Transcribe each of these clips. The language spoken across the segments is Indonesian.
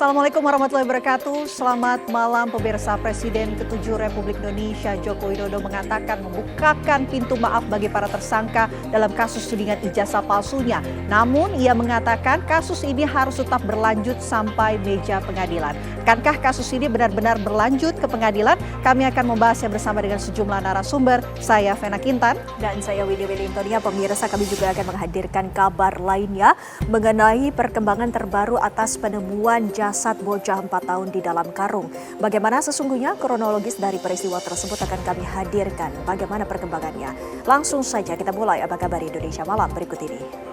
Assalamualaikum warahmatullahi wabarakatuh. Selamat malam pemirsa. Presiden ke-7 Republik Indonesia Joko Widodo mengatakan membukakan pintu maaf bagi para tersangka dalam kasus tudingan ijazah palsunya. Namun ia mengatakan kasus ini harus tetap berlanjut sampai meja pengadilan. Akankah kasus ini benar-benar berlanjut ke pengadilan? Kami akan membahasnya bersama dengan sejumlah narasumber. Saya Vena Kintan. Dan saya Widya Wilintonia. Pemirsa, kami juga akan menghadirkan kabar lainnya mengenai perkembangan terbaru atas penemuan jasad bocah 4 tahun di dalam karung. Bagaimana sesungguhnya kronologis dari peristiwa tersebut akan kami hadirkan. Bagaimana perkembangannya? Langsung saja kita mulai Apa Kabar Indonesia Malam berikut ini.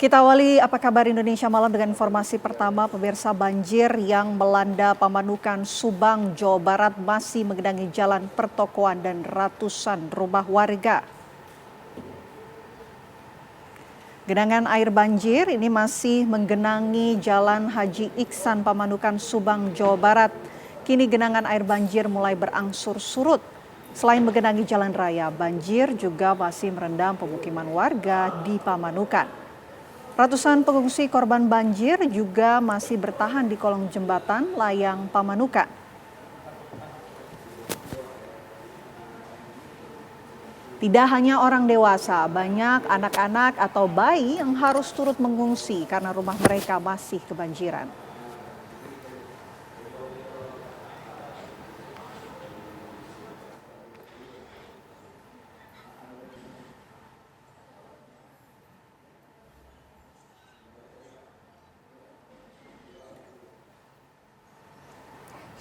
Kita awali Apa Kabar Indonesia Malam dengan informasi pertama. Pemirsa, banjir yang melanda Pamanukan, Subang, Jawa Barat masih menggenangi jalan pertokoan dan ratusan rumah warga. Genangan air banjir ini masih menggenangi Jalan Haji Iksan, Pamanukan, Subang, Jawa Barat. Kini genangan air banjir mulai berangsur surut. Selain menggenangi jalan raya, banjir juga masih merendam pemukiman warga di Pamanukan. Ratusan pengungsi korban banjir juga masih bertahan di kolong jembatan layang Pamanukan. Tidak hanya orang dewasa, banyak anak-anak atau bayi yang harus turut mengungsi karena rumah mereka masih kebanjiran.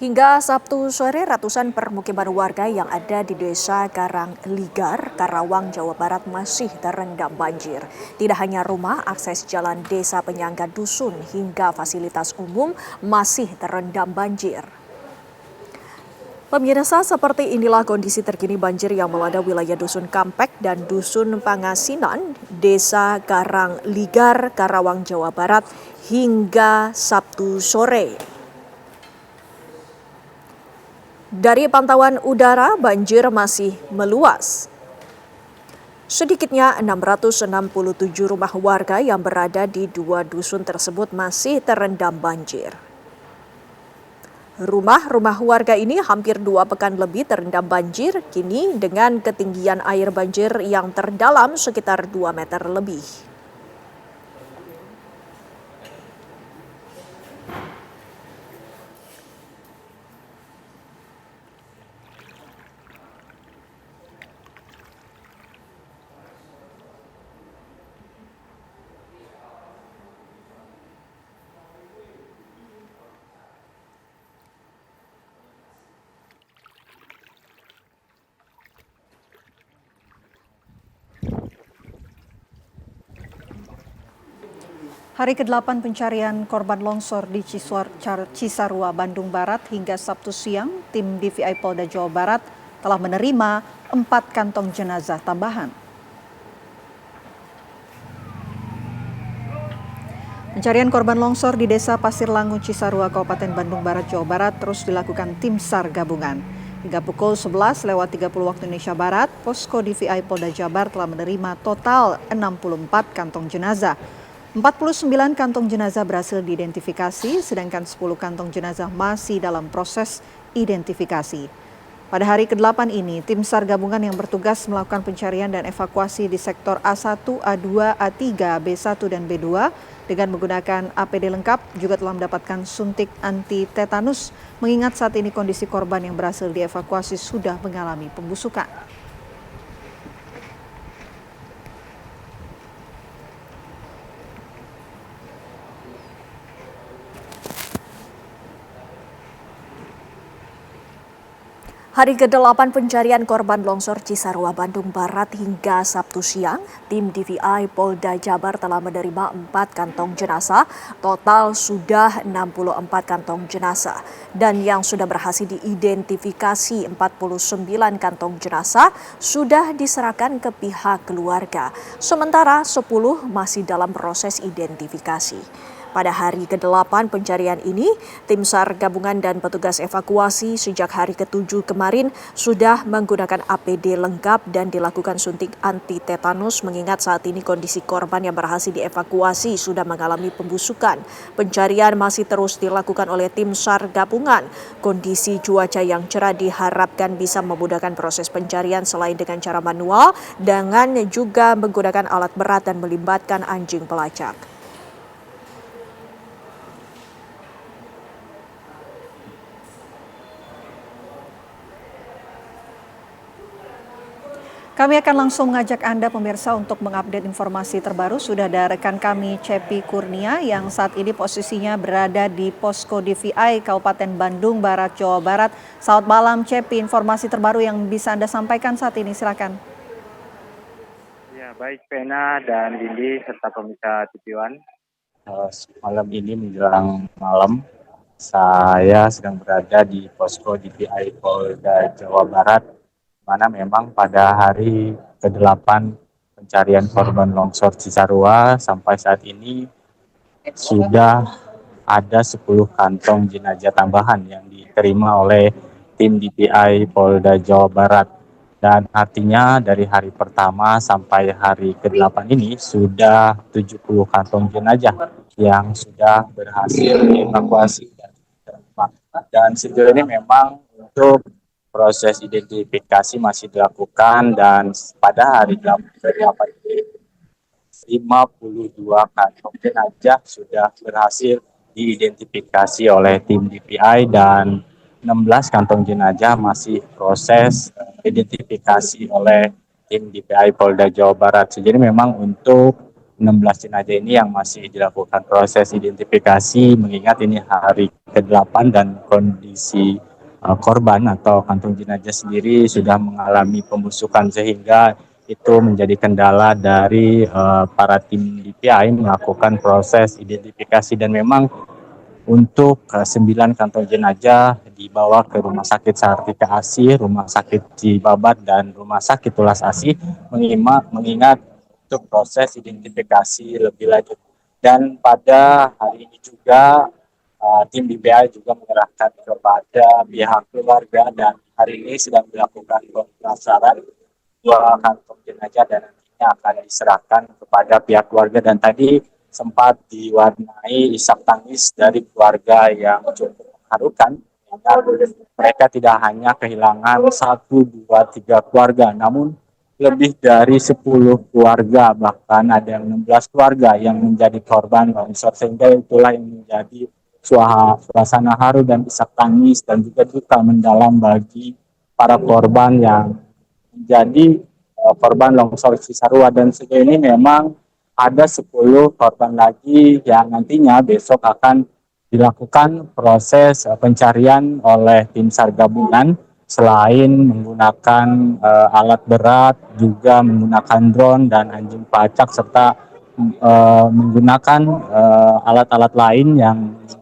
Hingga Sabtu sore, ratusan permukiman warga yang ada di Desa Karangligar, Karawang, Jawa Barat masih terendam banjir. Tidak hanya rumah, akses jalan desa penyangga dusun hingga fasilitas umum masih terendam banjir. Pemirsa, seperti inilah kondisi terkini banjir yang melanda wilayah Dusun Kampek dan Dusun Pangasinan, Desa Karangligar, Karawang, Jawa Barat hingga Sabtu sore. Dari pantauan udara, banjir masih meluas. Sedikitnya 667 rumah warga yang berada di 2 dusun tersebut masih terendam banjir. Rumah-rumah warga ini hampir 2 pekan lebih terendam banjir, kini dengan ketinggian air banjir yang terdalam sekitar 2 meter lebih. Hari ke-8 pencarian korban longsor di Cisarua, Bandung Barat hingga Sabtu siang, tim DVI Polda Jawa Barat telah menerima 4 kantong jenazah tambahan. Pencarian korban longsor di Desa Pasir Langu, Cisarua, Kabupaten Bandung Barat, Jawa Barat terus dilakukan tim SAR gabungan. Hingga pukul 11.30 waktu Indonesia Barat, Posko DVI Polda Jabar telah menerima total 64 kantong jenazah. 49 kantong jenazah berhasil diidentifikasi, sedangkan 10 kantong jenazah masih dalam proses identifikasi. Pada hari ke-8 ini, tim SAR gabungan yang bertugas melakukan pencarian dan evakuasi di sektor A1, A2, A3, B1, dan B2 dengan menggunakan APD lengkap juga telah mendapatkan suntik anti tetanus, mengingat saat ini kondisi korban yang berhasil dievakuasi sudah mengalami pembusukan. Hari ke-8 pencarian korban longsor Cisarua, Bandung Barat hingga Sabtu siang, tim DVI Polda Jabar telah menerima 4 kantong jenazah, total sudah 64 kantong jenazah. Dan yang sudah berhasil diidentifikasi 49 kantong jenazah sudah diserahkan ke pihak keluarga, sementara 10 masih dalam proses identifikasi. Pada hari ke-8 pencarian ini, tim SAR gabungan dan petugas evakuasi sejak hari ke-7 kemarin sudah menggunakan APD lengkap dan dilakukan suntik anti tetanus mengingat saat ini kondisi korban yang berhasil dievakuasi sudah mengalami pembusukan. Pencarian masih terus dilakukan oleh tim SAR gabungan. Kondisi cuaca yang cerah diharapkan bisa memudahkan proses pencarian selain dengan cara manual, dengan juga menggunakan alat berat dan melibatkan anjing pelacak. Kami akan langsung mengajak Anda pemirsa untuk mengupdate informasi terbaru. Sudah ada rekan kami Cepi Kurnia yang saat ini posisinya berada di Posko DVI Kabupaten Bandung Barat, Jawa Barat. Selamat malam Cepi, informasi terbaru yang bisa Anda sampaikan saat ini, silakan. Ya, baik Pena dan Dindi serta pemirsa TV One. Malam ini menjelang malam, saya sedang berada di Posko DVI Polda Jawa Barat, mana memang pada hari ke-8 pencarian korban longsor Cisarua sampai saat ini sudah ada 10 kantong jenazah tambahan yang diterima oleh tim DVI Polda Jawa Barat. Dan artinya dari hari pertama sampai hari ke-8 ini sudah 70 kantong jenazah yang sudah berhasil dievakuasi dan diterima. Dan sejauh ini memang untuk proses identifikasi masih dilakukan dan pada hari ke-8 ini 52 kantong jenazah sudah berhasil diidentifikasi oleh tim DVI dan 16 kantong jenazah masih proses identifikasi oleh tim DVI Polda Jawa Barat. Jadi memang untuk 16 jenazah ini yang masih dilakukan proses identifikasi mengingat ini hari ke-8 dan kondisi korban atau kantong jenazah sendiri sudah mengalami pembusukan sehingga itu menjadi kendala dari para tim DVI melakukan proses identifikasi dan memang untuk 9 kantong jenazah dibawa ke Rumah Sakit Sartika Asih, Rumah Sakit Cibabat dan Rumah Sakit Tulas Asih mengingat untuk proses identifikasi lebih lanjut. Dan pada hari ini juga tim DVI juga menyerahkan kepada pihak keluarga dan hari ini sedang dilakukan pemulasaran 2 kantong jenazah dan nantinya akan diserahkan kepada pihak keluarga dan tadi sempat diwarnai isak tangis dari keluarga yang cukup mengharukan. Mereka tidak hanya kehilangan 1, 2, 3 keluarga, namun lebih dari 10 keluarga, bahkan ada yang 16 keluarga yang menjadi korban longsor sehingga itulah yang menjadi suasana haru dan isak tangis dan juga duka mendalam bagi para korban yang menjadi korban longsor Cisarua dan sejauh ini memang ada 10 korban lagi yang nantinya besok akan dilakukan proses pencarian oleh tim SAR gabungan selain menggunakan alat berat juga menggunakan drone dan anjing pelacak serta menggunakan alat-alat lain yang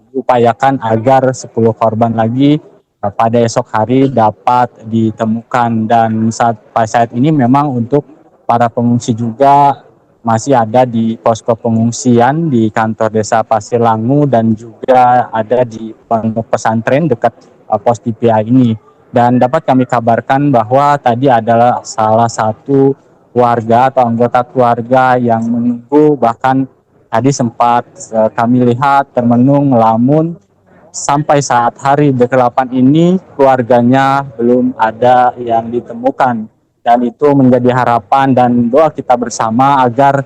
diupayakan agar 10 korban lagi pada esok hari dapat ditemukan dan saat ini memang untuk para pengungsi juga masih ada di posko pengungsian di kantor desa Pasir Langu dan juga ada di pondok pesantren dekat pos DVI ini. Dan dapat kami kabarkan bahwa tadi adalah salah satu warga atau anggota keluarga yang menunggu, bahkan tadi sempat kami lihat termenung melamun sampai saat hari ke-8 ini keluarganya belum ada yang ditemukan dan itu menjadi harapan dan doa kita bersama agar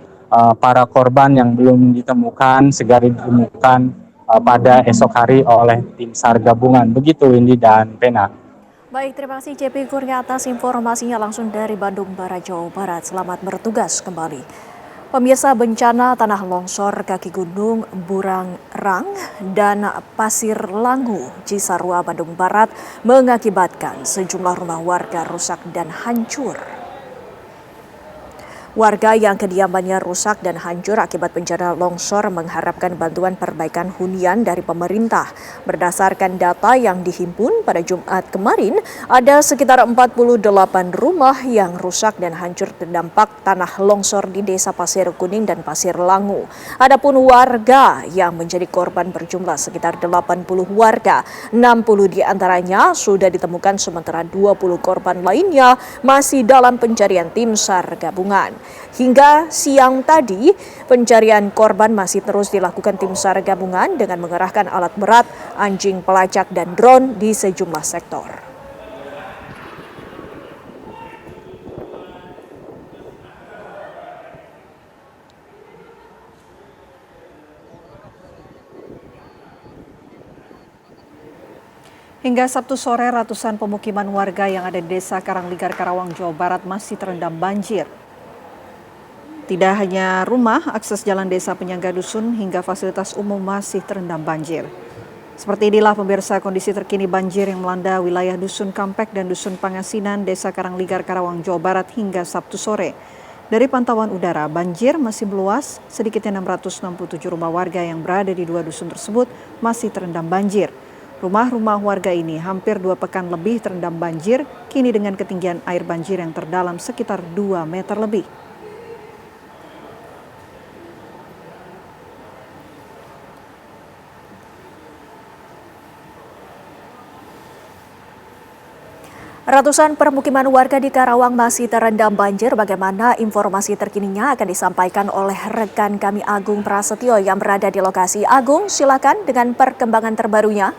para korban yang belum ditemukan segera ditemukan pada esok hari oleh tim SAR gabungan. Begitu Windy dan Pena. Baik, terima kasih Cepi Kurnia atas informasinya langsung dari Bandung Barat, Jawa Barat. Selamat bertugas kembali. Pemirsa, bencana tanah longsor kaki gunung Burangrang dan Pasir Langu, Cisarua, Bandung Barat mengakibatkan sejumlah rumah warga rusak dan hancur. Warga yang kediamannya rusak dan hancur akibat bencana longsor mengharapkan bantuan perbaikan hunian dari pemerintah. Berdasarkan data yang dihimpun pada Jumat kemarin, ada sekitar 48 rumah yang rusak dan hancur terdampak tanah longsor di Desa Pasir Kuning dan Pasir Langu. Adapun warga yang menjadi korban berjumlah sekitar 80 warga, 60 diantaranya sudah ditemukan sementara 20 korban lainnya masih dalam pencarian tim SAR gabungan. Hingga siang tadi, pencarian korban masih terus dilakukan tim SAR gabungan dengan mengerahkan alat berat, anjing pelacak, dan drone di sejumlah sektor. Hingga Sabtu sore, ratusan pemukiman warga yang ada di Desa Karangligar, Karawang, Jawa Barat masih terendam banjir. Tidak hanya rumah, akses jalan desa penyangga dusun hingga fasilitas umum masih terendam banjir. Seperti inilah pemirsa kondisi terkini banjir yang melanda wilayah Dusun Kampek dan Dusun Pangasinan, Desa Karangligar, Karawang, Jawa Barat hingga Sabtu sore. Dari pantauan udara, banjir masih meluas, sedikitnya 667 rumah warga yang berada di 2 dusun tersebut masih terendam banjir. Rumah-rumah warga ini hampir 2 pekan lebih terendam banjir, kini dengan ketinggian air banjir yang terdalam sekitar 2 meter lebih. Ratusan permukiman warga di Karawang masih terendam banjir. Bagaimana informasi terkininya akan disampaikan oleh rekan kami Agung Prasetyo yang berada di lokasi. Agung, silakan dengan perkembangan terbarunya.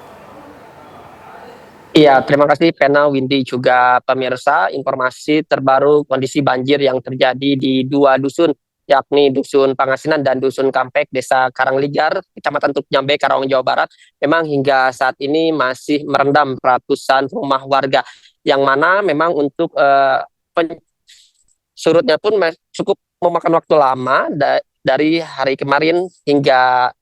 Iya, terima kasih Pena, Windy, juga pemirsa. Informasi terbaru kondisi banjir yang terjadi di 2 dusun, yakni Dusun Pangasinan dan Dusun Kampek, Desa Karangligar, Kecamatan Teluk Jambe, Karawang, Jawa Barat. Memang hingga saat ini masih merendam ratusan rumah warga, yang mana memang untuk surutnya pun cukup memakan waktu lama dari hari kemarin hingga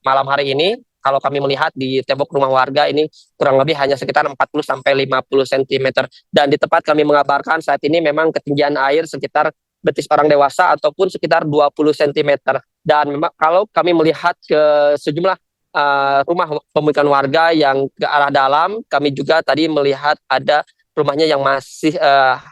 malam hari ini. Kalau kami melihat di tembok rumah warga ini kurang lebih hanya sekitar 40 sampai 50 cm. Dan di tempat kami mengabarkan saat ini memang ketinggian air sekitar betis orang dewasa ataupun sekitar 20 cm. Dan memang kalau kami melihat ke sejumlah rumah pemukiman warga yang ke arah dalam, kami juga tadi melihat ada rumahnya yang masih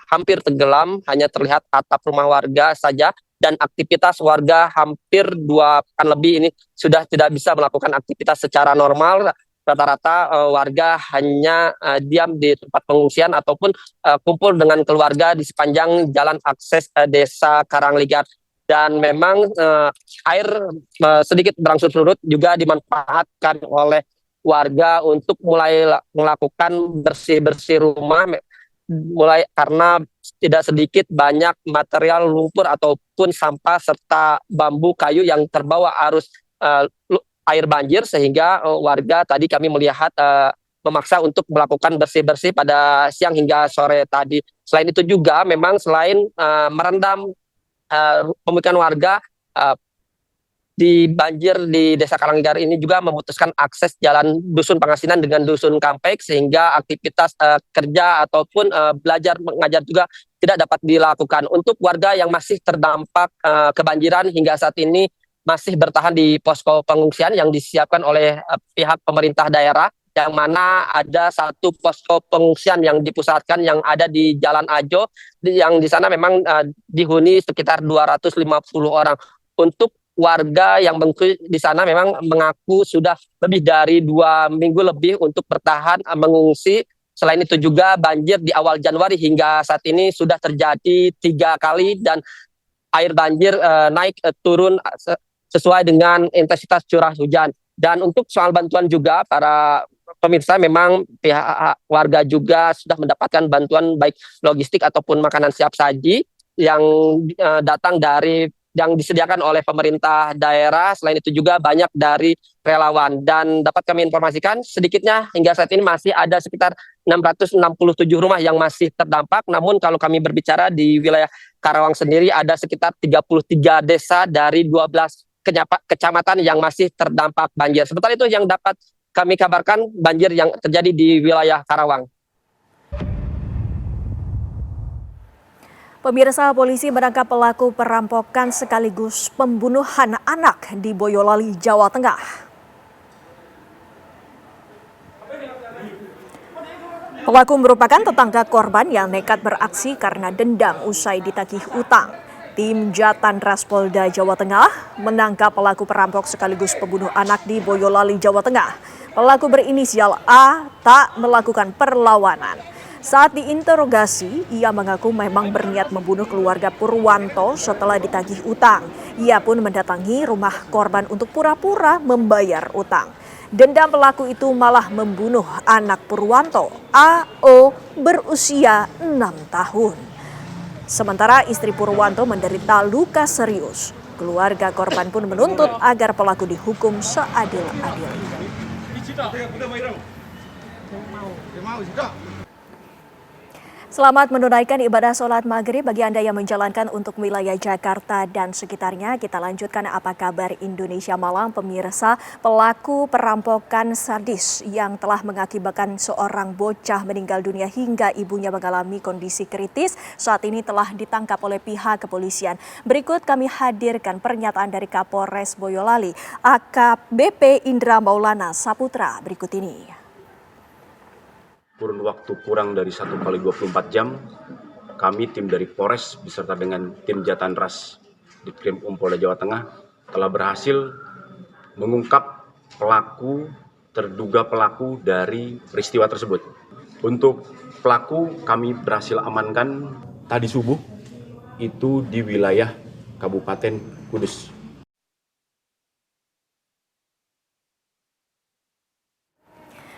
hampir tenggelam, hanya terlihat atap rumah warga saja. Dan aktivitas warga hampir 2 pekan lebih ini sudah tidak bisa melakukan aktivitas secara normal. Rata-rata warga hanya diam di tempat pengungsian ataupun kumpul dengan keluarga di sepanjang jalan akses Desa Karangligar. Dan memang air sedikit berangsur surut juga dimanfaatkan oleh warga untuk mulai melakukan bersih-bersih rumah, mulai karena tidak sedikit banyak material lumpur ataupun sampah serta bambu kayu yang terbawa arus air banjir, sehingga warga tadi kami melihat memaksa untuk melakukan bersih-bersih pada siang hingga sore tadi. Selain itu juga memang selain merendam pemukiman warga, di banjir di Desa Karangligar ini juga memutuskan akses jalan Dusun Pangasinan dengan Dusun Kampek, sehingga aktivitas kerja ataupun belajar mengajar juga tidak dapat dilakukan. Untuk warga yang masih terdampak kebanjiran hingga saat ini masih bertahan di posko pengungsian yang disiapkan oleh pihak pemerintah daerah, yang mana ada 1 posko pengungsian yang dipusatkan yang ada di Jalan Ajo, yang di sana memang dihuni sekitar 250 orang. Untuk warga yang mengungsi di sana memang mengaku sudah lebih dari 2 minggu lebih untuk bertahan mengungsi. Selain itu juga banjir di awal Januari hingga saat ini sudah terjadi 3 kali, dan air banjir naik turun sesuai dengan intensitas curah hujan. Dan untuk soal bantuan juga, para pemirsa, memang pihak warga juga sudah mendapatkan bantuan baik logistik ataupun makanan siap saji yang datang dari yang disediakan oleh pemerintah daerah. Selain itu juga banyak dari relawan. Dan dapat kami informasikan sedikitnya hingga saat ini masih ada sekitar 667 rumah yang masih terdampak. Namun kalau kami berbicara di wilayah Karawang sendiri ada sekitar 33 desa dari 12 kecamatan yang masih terdampak banjir. Sementara itu yang dapat kami kabarkan banjir yang terjadi di wilayah Karawang. Pemirsa, polisi menangkap pelaku perampokan sekaligus pembunuhan anak di Boyolali, Jawa Tengah. Pelaku merupakan tetangga korban yang nekat beraksi karena dendam usai ditagih utang. Tim Jatantras Polda Jawa Tengah menangkap pelaku perampok sekaligus pembunuh anak di Boyolali, Jawa Tengah. Pelaku berinisial A tak melakukan perlawanan. Saat diinterogasi, ia mengaku memang berniat membunuh keluarga Purwanto setelah ditagih utang. Ia pun mendatangi rumah korban untuk pura-pura membayar utang. Dendam pelaku itu malah membunuh anak Purwanto, AO, berusia 6 tahun. Sementara istri Purwanto menderita luka serius. Keluarga korban pun menuntut agar pelaku dihukum seadil-adilnya. Selamat menunaikan ibadah sholat maghrib bagi Anda yang menjalankan untuk wilayah Jakarta dan sekitarnya. Kita lanjutkan apa kabar Indonesia Malam, pemirsa. Pelaku perampokan sadis yang telah mengakibatkan seorang bocah meninggal dunia hingga ibunya mengalami kondisi kritis saat ini telah ditangkap oleh pihak kepolisian. Berikut kami hadirkan pernyataan dari Kapolres Boyolali, AKBP Indra Maulana Saputra berikut ini. Kurun waktu kurang dari 1 kali 24 jam, kami tim dari Polres beserta dengan tim Jatantras Ditkrim Polda Jawa Tengah telah berhasil mengungkap terduga pelaku dari peristiwa tersebut. Untuk pelaku kami berhasil amankan tadi subuh itu di wilayah Kabupaten Kudus.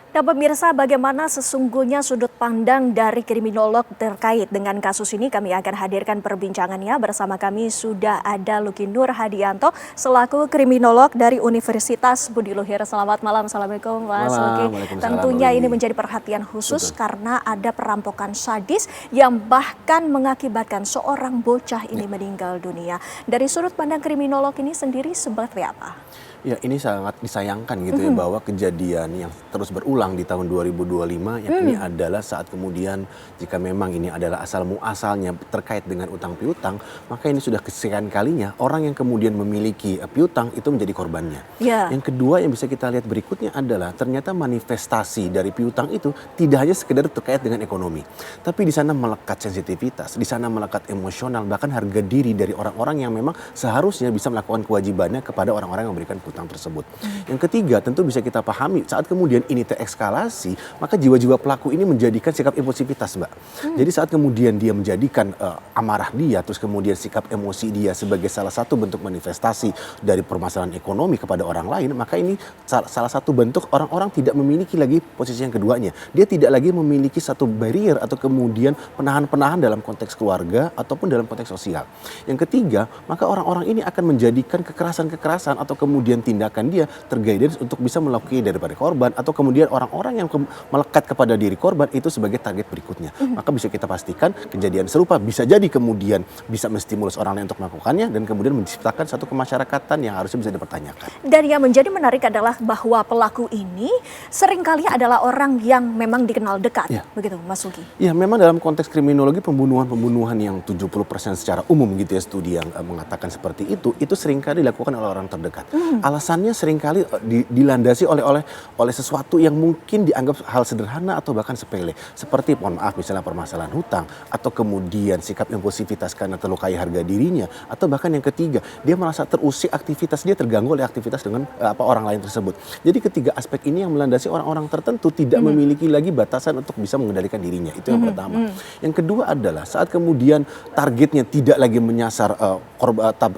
Nah pemirsa, bagaimana sesungguhnya sudut pandang dari kriminolog terkait dengan kasus ini? Kami akan hadirkan perbincangannya. Bersama kami sudah ada Luki Nur Hadianto selaku kriminolog dari Universitas Budi Luhur. Selamat malam, Assalamualaikum Mas Luki. Tentunya ini menjadi perhatian khusus karena ada perampokan sadis yang bahkan mengakibatkan seorang bocah ini meninggal dunia. Dari sudut pandang kriminolog ini sendiri seperti apa? Ya, ini sangat disayangkan gitu ya bahwa kejadian yang terus berulang di tahun 2025 yang ini adalah saat kemudian jika memang ini adalah asal muasalnya terkait dengan utang piutang, maka ini sudah kesekian kalinya orang yang kemudian memiliki piutang itu menjadi korbannya. Yang kedua yang bisa kita lihat berikutnya adalah ternyata manifestasi dari piutang itu tidak hanya sekedar terkait dengan ekonomi, tapi di sana melekat sensitivitas, di sana melekat emosional, bahkan harga diri dari orang-orang yang memang seharusnya bisa melakukan kewajibannya kepada orang-orang yang memberikan utang tersebut. Yang ketiga tentu bisa kita pahami saat kemudian ini terekskalasi, maka jiwa-jiwa pelaku ini menjadikan sikap impulsivitas, Mbak. Jadi saat kemudian dia menjadikan amarah dia, terus kemudian sikap emosi dia sebagai salah satu bentuk manifestasi dari permasalahan ekonomi kepada orang lain, maka ini salah satu bentuk orang-orang tidak memiliki lagi posisi yang keduanya. Dia tidak lagi memiliki satu barrier atau kemudian penahan-penahan dalam konteks keluarga ataupun dalam konteks sosial. Yang ketiga, maka orang-orang ini akan menjadikan kekerasan-kekerasan atau kemudian tindakan dia terguidance untuk bisa melakukan daripada korban atau kemudian orang-orang yang melekat kepada diri korban itu sebagai target berikutnya. Maka bisa kita pastikan kejadian serupa bisa jadi kemudian bisa menstimulus orang lain untuk melakukannya dan kemudian menciptakan satu kemasyarakatan yang harusnya bisa dipertanyakan. Dan yang menjadi menarik adalah bahwa pelaku ini seringkali adalah orang yang memang dikenal dekat, begitu Mas Uki? Ya, memang dalam konteks kriminologi pembunuhan yang 70% secara umum gitu ya, studi yang mengatakan seperti itu seringkali dilakukan oleh orang terdekat. Alasannya seringkali dilandasi oleh sesuatu yang mungkin dianggap hal sederhana atau bahkan sepele. Seperti mohon maaf misalnya permasalahan hutang atau kemudian sikap impulsivitas karena terlukai harga dirinya atau bahkan yang ketiga dia merasa terusik aktivitas dia terganggu oleh aktivitas dengan orang lain tersebut. Jadi ketiga aspek ini yang melandasi orang-orang tertentu tidak memiliki lagi batasan untuk bisa mengendalikan dirinya. Itu yang pertama. Yang kedua adalah saat kemudian targetnya tidak lagi menyasar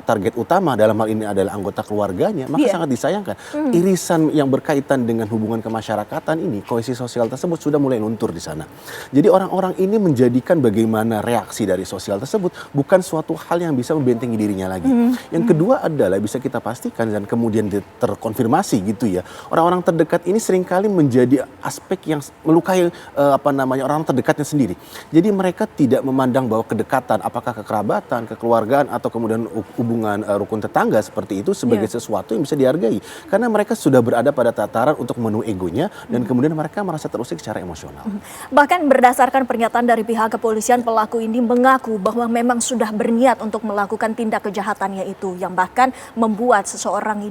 target utama dalam hal ini adalah anggota keluarganya, maka sangat disayangkan. Irisan yang berkaitan dengan hubungan kemasyarakatan ini, kohesi sosial tersebut sudah mulai luntur di sana. Jadi orang-orang ini menjadikan bagaimana reaksi dari sosial tersebut bukan suatu hal yang bisa membentengi dirinya lagi. Yang kedua adalah bisa kita pastikan dan kemudian terkonfirmasi gitu ya. Orang-orang terdekat ini seringkali menjadi aspek yang melukai orang terdekatnya sendiri. Jadi mereka tidak memandang bahwa kedekatan apakah kekerabatan, kekeluargaan atau kemudian kemudian hubungan rukun tetangga seperti itu sebagai sesuatu yang bisa dihargai. Karena mereka sudah berada pada tataran untuk memenuhi egonya dan kemudian mereka merasa terusik secara emosional. Bahkan berdasarkan pernyataan dari pihak kepolisian, pelaku ini mengaku bahwa memang sudah berniat untuk melakukan tindak kejahatannya itu, yang bahkan membuat seorang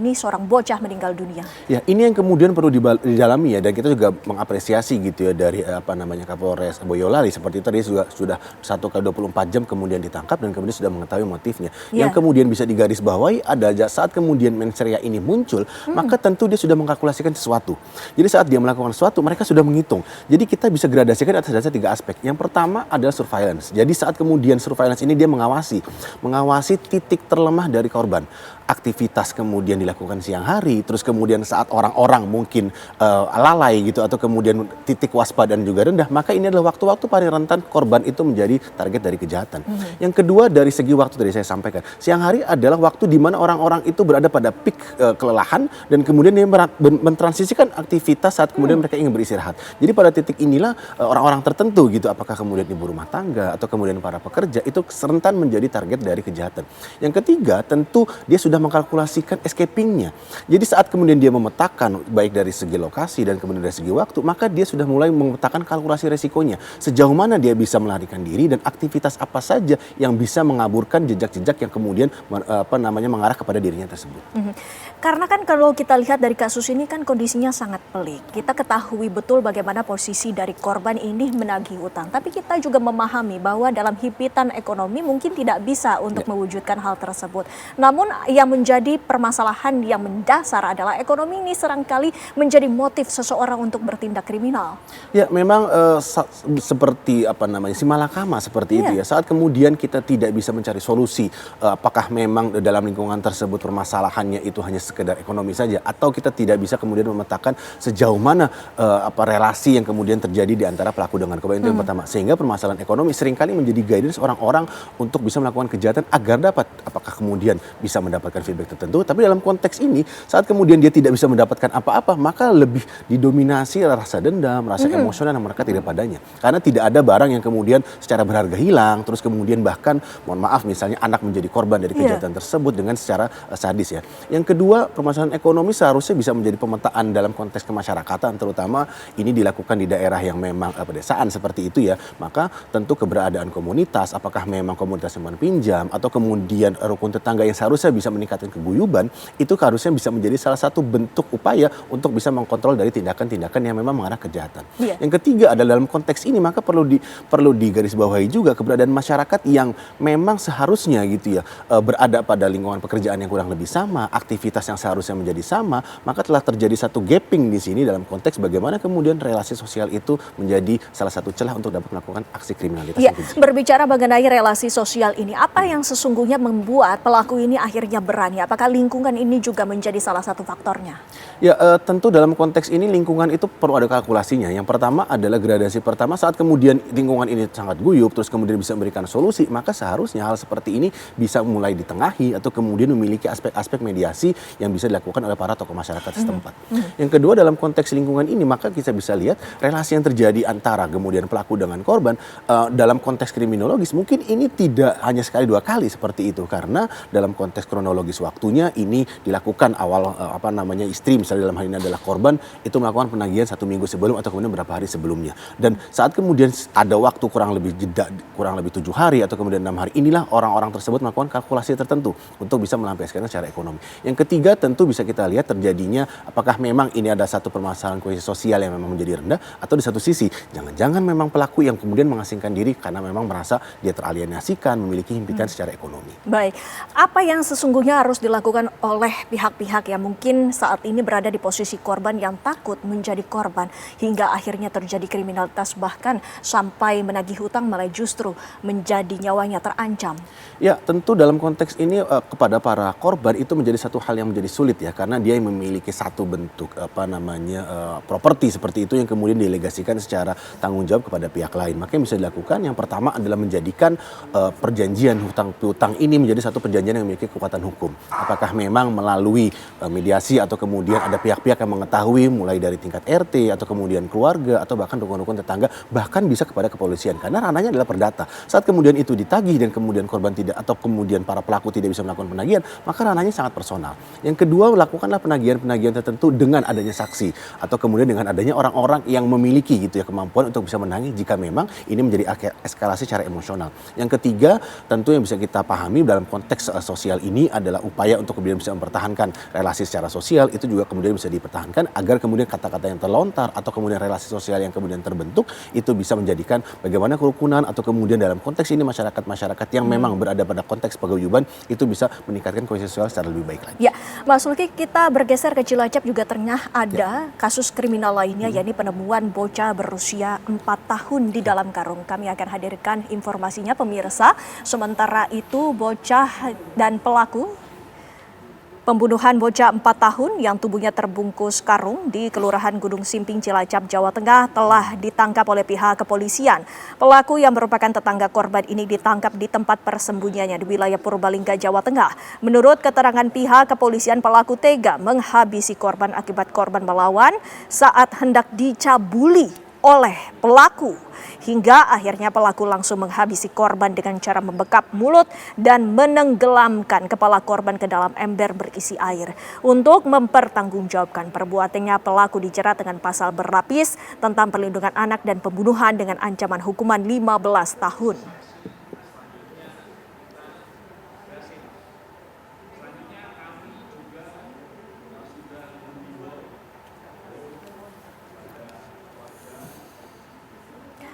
bocah meninggal dunia. Ya, ini yang kemudian perlu didalami ya, dan kita juga mengapresiasi gitu ya dari Kapolres Boyolali seperti itu. Dia sudah 1 kali 24 jam kemudian ditangkap dan kemudian sudah mengetahui motifnya. Yang kemudian bisa digarisbawahi adalah saat kemudian mensreya ini muncul, maka tentu dia sudah mengkalkulasikan sesuatu. Jadi saat dia melakukan sesuatu, mereka sudah menghitung. Jadi kita bisa gradasikan atas dasar 3 aspek. Yang pertama adalah surveillance. Jadi saat kemudian surveillance ini dia mengawasi titik terlemah dari korban. Aktivitas kemudian dilakukan siang hari, terus kemudian saat orang-orang mungkin lalai gitu, atau kemudian titik waspadaan juga rendah, maka ini adalah waktu-waktu paling rentan korban itu menjadi target dari kejahatan. Yang kedua dari segi waktu tadi saya sampaikan, siang hari adalah waktu di mana orang-orang itu berada pada peak kelelahan dan kemudian dia mentransisikan aktivitas saat kemudian mereka ingin beristirahat. Jadi pada titik inilah orang-orang tertentu gitu, apakah kemudian ibu rumah tangga atau kemudian para pekerja, itu rentan menjadi target dari kejahatan. Yang ketiga tentu dia sudah mengkalkulasikan escapingnya. Jadi saat kemudian dia memetakan baik dari segi lokasi dan kemudian dari segi waktu, maka dia sudah mulai memetakan kalkulasi resikonya. Sejauh mana dia bisa melarikan diri dan aktivitas apa saja yang bisa mengaburkan jejak-jejak yang kemudian mengarah kepada dirinya tersebut. Karena kan kalau kita lihat dari kasus ini kan kondisinya sangat pelik. Kita ketahui betul bagaimana posisi dari korban ini menagih utang. Tapi kita juga memahami bahwa dalam himpitan ekonomi mungkin tidak bisa untuk mewujudkan hal tersebut. Namun yang menjadi permasalahan yang mendasar adalah ekonomi ini seringkali menjadi motif seseorang untuk bertindak kriminal. Ya memang seperti si malakama seperti itu ya. Saat kemudian kita tidak bisa mencari solusi, apakah memang dalam lingkungan tersebut permasalahannya itu hanya sekedar ekonomi saja, atau kita tidak bisa kemudian memetakan sejauh mana relasi yang kemudian terjadi di antara pelaku dengan korban. Itu yang pertama. Sehingga permasalahan ekonomi seringkali menjadi guidance orang-orang untuk bisa melakukan kejahatan agar dapat apakah kemudian bisa mendapatkan feedback tertentu. Tapi dalam konteks ini saat kemudian dia tidak bisa mendapatkan apa-apa, maka lebih didominasi rasa dendam, rasa emosional yang mereka tidak padanya. Karena tidak ada barang yang kemudian secara berharga hilang, terus kemudian bahkan mohon maaf misalnya anak menjadi korban dari kejahatan tersebut dengan secara sadis ya. Yang kedua, permasalahan ekonomi seharusnya bisa menjadi pemetaan dalam konteks kemasyarakatan, terutama ini dilakukan di daerah yang memang pedesaan seperti itu ya. Maka tentu keberadaan komunitas, apakah memang komunitas simpan pinjam atau kemudian rukun tetangga yang seharusnya bisa meningkatkan keguyuban, itu harusnya bisa menjadi salah satu bentuk upaya untuk bisa mengkontrol dari tindakan-tindakan yang memang mengarah kejahatan. Yang ketiga adalah dalam konteks ini maka perlu digarisbawahi juga keberadaan masyarakat yang memang seharusnya gitu ya berada pada lingkungan pekerjaan yang kurang lebih sama, aktivitas yang seharusnya menjadi sama, maka telah terjadi satu gapping di sini dalam konteks bagaimana kemudian relasi sosial itu menjadi salah satu celah untuk dapat melakukan aksi kriminalitas. Berbicara mengenai relasi sosial ini, apa yang sesungguhnya membuat pelaku ini akhirnya berani? Apakah lingkungan ini juga menjadi salah satu faktornya? Ya tentu dalam konteks ini lingkungan itu perlu ada kalkulasinya. Yang pertama adalah gradasi pertama, saat kemudian lingkungan ini sangat guyup terus kemudian bisa memberikan solusi, maka seharusnya hal seperti ini bisa mulai ditengahi atau kemudian memiliki aspek-aspek mediasi yang bisa dilakukan oleh para tokoh masyarakat setempat. Yang kedua dalam konteks lingkungan ini maka kita bisa lihat relasi yang terjadi antara kemudian pelaku dengan korban dalam konteks kriminologis mungkin ini tidak hanya sekali dua kali seperti itu, karena dalam konteks kronologis waktunya ini dilakukan awal istri misalnya dalam hal ini adalah korban itu melakukan penagihan 1 minggu sebelum atau kemudian beberapa hari sebelumnya, dan saat kemudian ada waktu kurang lebih 7 hari atau kemudian 6 hari, inilah orang-orang tersebut melakukan kalkulasi tertentu untuk bisa melampiaskan secara ekonomi. Yang ketiga tentu bisa kita lihat terjadinya apakah memang ini ada satu permasalahan kohesi sosial yang memang menjadi rendah, atau di satu sisi jangan-jangan memang pelaku yang kemudian mengasingkan diri karena memang merasa dia teralienasikan, memiliki himpitan secara ekonomi. Baik, apa yang sesungguhnya harus dilakukan oleh pihak-pihak yang mungkin saat ini berada di posisi korban yang takut menjadi korban hingga akhirnya terjadi kriminalitas bahkan sampai menagih hutang malah justru menjadi nyawanya terancam? Ya tentu dalam konteks ini kepada para korban itu menjadi satu hal yang menjadi menjadi sulit ya, karena dia yang memiliki satu bentuk properti seperti itu yang kemudian delegasikan secara tanggung jawab kepada pihak lain. Maka yang bisa dilakukan yang pertama adalah menjadikan perjanjian hutang piutang ini menjadi satu perjanjian yang memiliki kekuatan hukum. Apakah memang melalui mediasi atau kemudian ada pihak-pihak yang mengetahui mulai dari tingkat RT atau kemudian keluarga atau bahkan rukun-rukun tetangga, bahkan bisa kepada kepolisian, karena ranahnya adalah perdata. Saat kemudian itu ditagih dan kemudian korban tidak atau kemudian para pelaku tidak bisa melakukan penagihan, maka ranahnya sangat personal. Yang kedua, lakukanlah penagihan-penagihan tertentu dengan adanya saksi atau kemudian dengan adanya orang-orang yang memiliki gitu ya kemampuan untuk bisa menagih jika memang ini menjadi eskalasi secara emosional. Yang ketiga, tentu yang bisa kita pahami dalam konteks sosial ini adalah upaya untuk kemudian bisa mempertahankan relasi secara sosial, itu juga kemudian bisa dipertahankan agar kemudian kata-kata yang terlontar atau kemudian relasi sosial yang kemudian terbentuk itu bisa menjadikan bagaimana kerukunan atau kemudian dalam konteks ini masyarakat yang memang berada pada konteks paguyuban itu bisa meningkatkan kohesi sosial secara lebih baik lagi. Ya, Mas Luki, kita bergeser ke Cilacap juga tengah ada kasus kriminal lainnya, yakni penemuan bocah berusia 4 tahun di dalam karung. Kami akan hadirkan informasinya pemirsa. Sementara itu bocah dan pelaku pembunuhan bocah 4 tahun yang tubuhnya terbungkus karung di Kelurahan Gunung Simping, Cilacap, Jawa Tengah telah ditangkap oleh pihak kepolisian. Pelaku yang merupakan tetangga korban ini ditangkap di tempat persembunyiannya di wilayah Purbalingga, Jawa Tengah. Menurut keterangan pihak kepolisian, pelaku tega menghabisi korban akibat korban melawan saat hendak dicabuli oleh pelaku. Hingga akhirnya pelaku langsung menghabisi korban dengan cara membekap mulut dan menenggelamkan kepala korban ke dalam ember berisi air. Untuk mempertanggungjawabkan perbuatannya, pelaku dijerat dengan pasal berlapis tentang perlindungan anak dan pembunuhan dengan ancaman hukuman 15 tahun.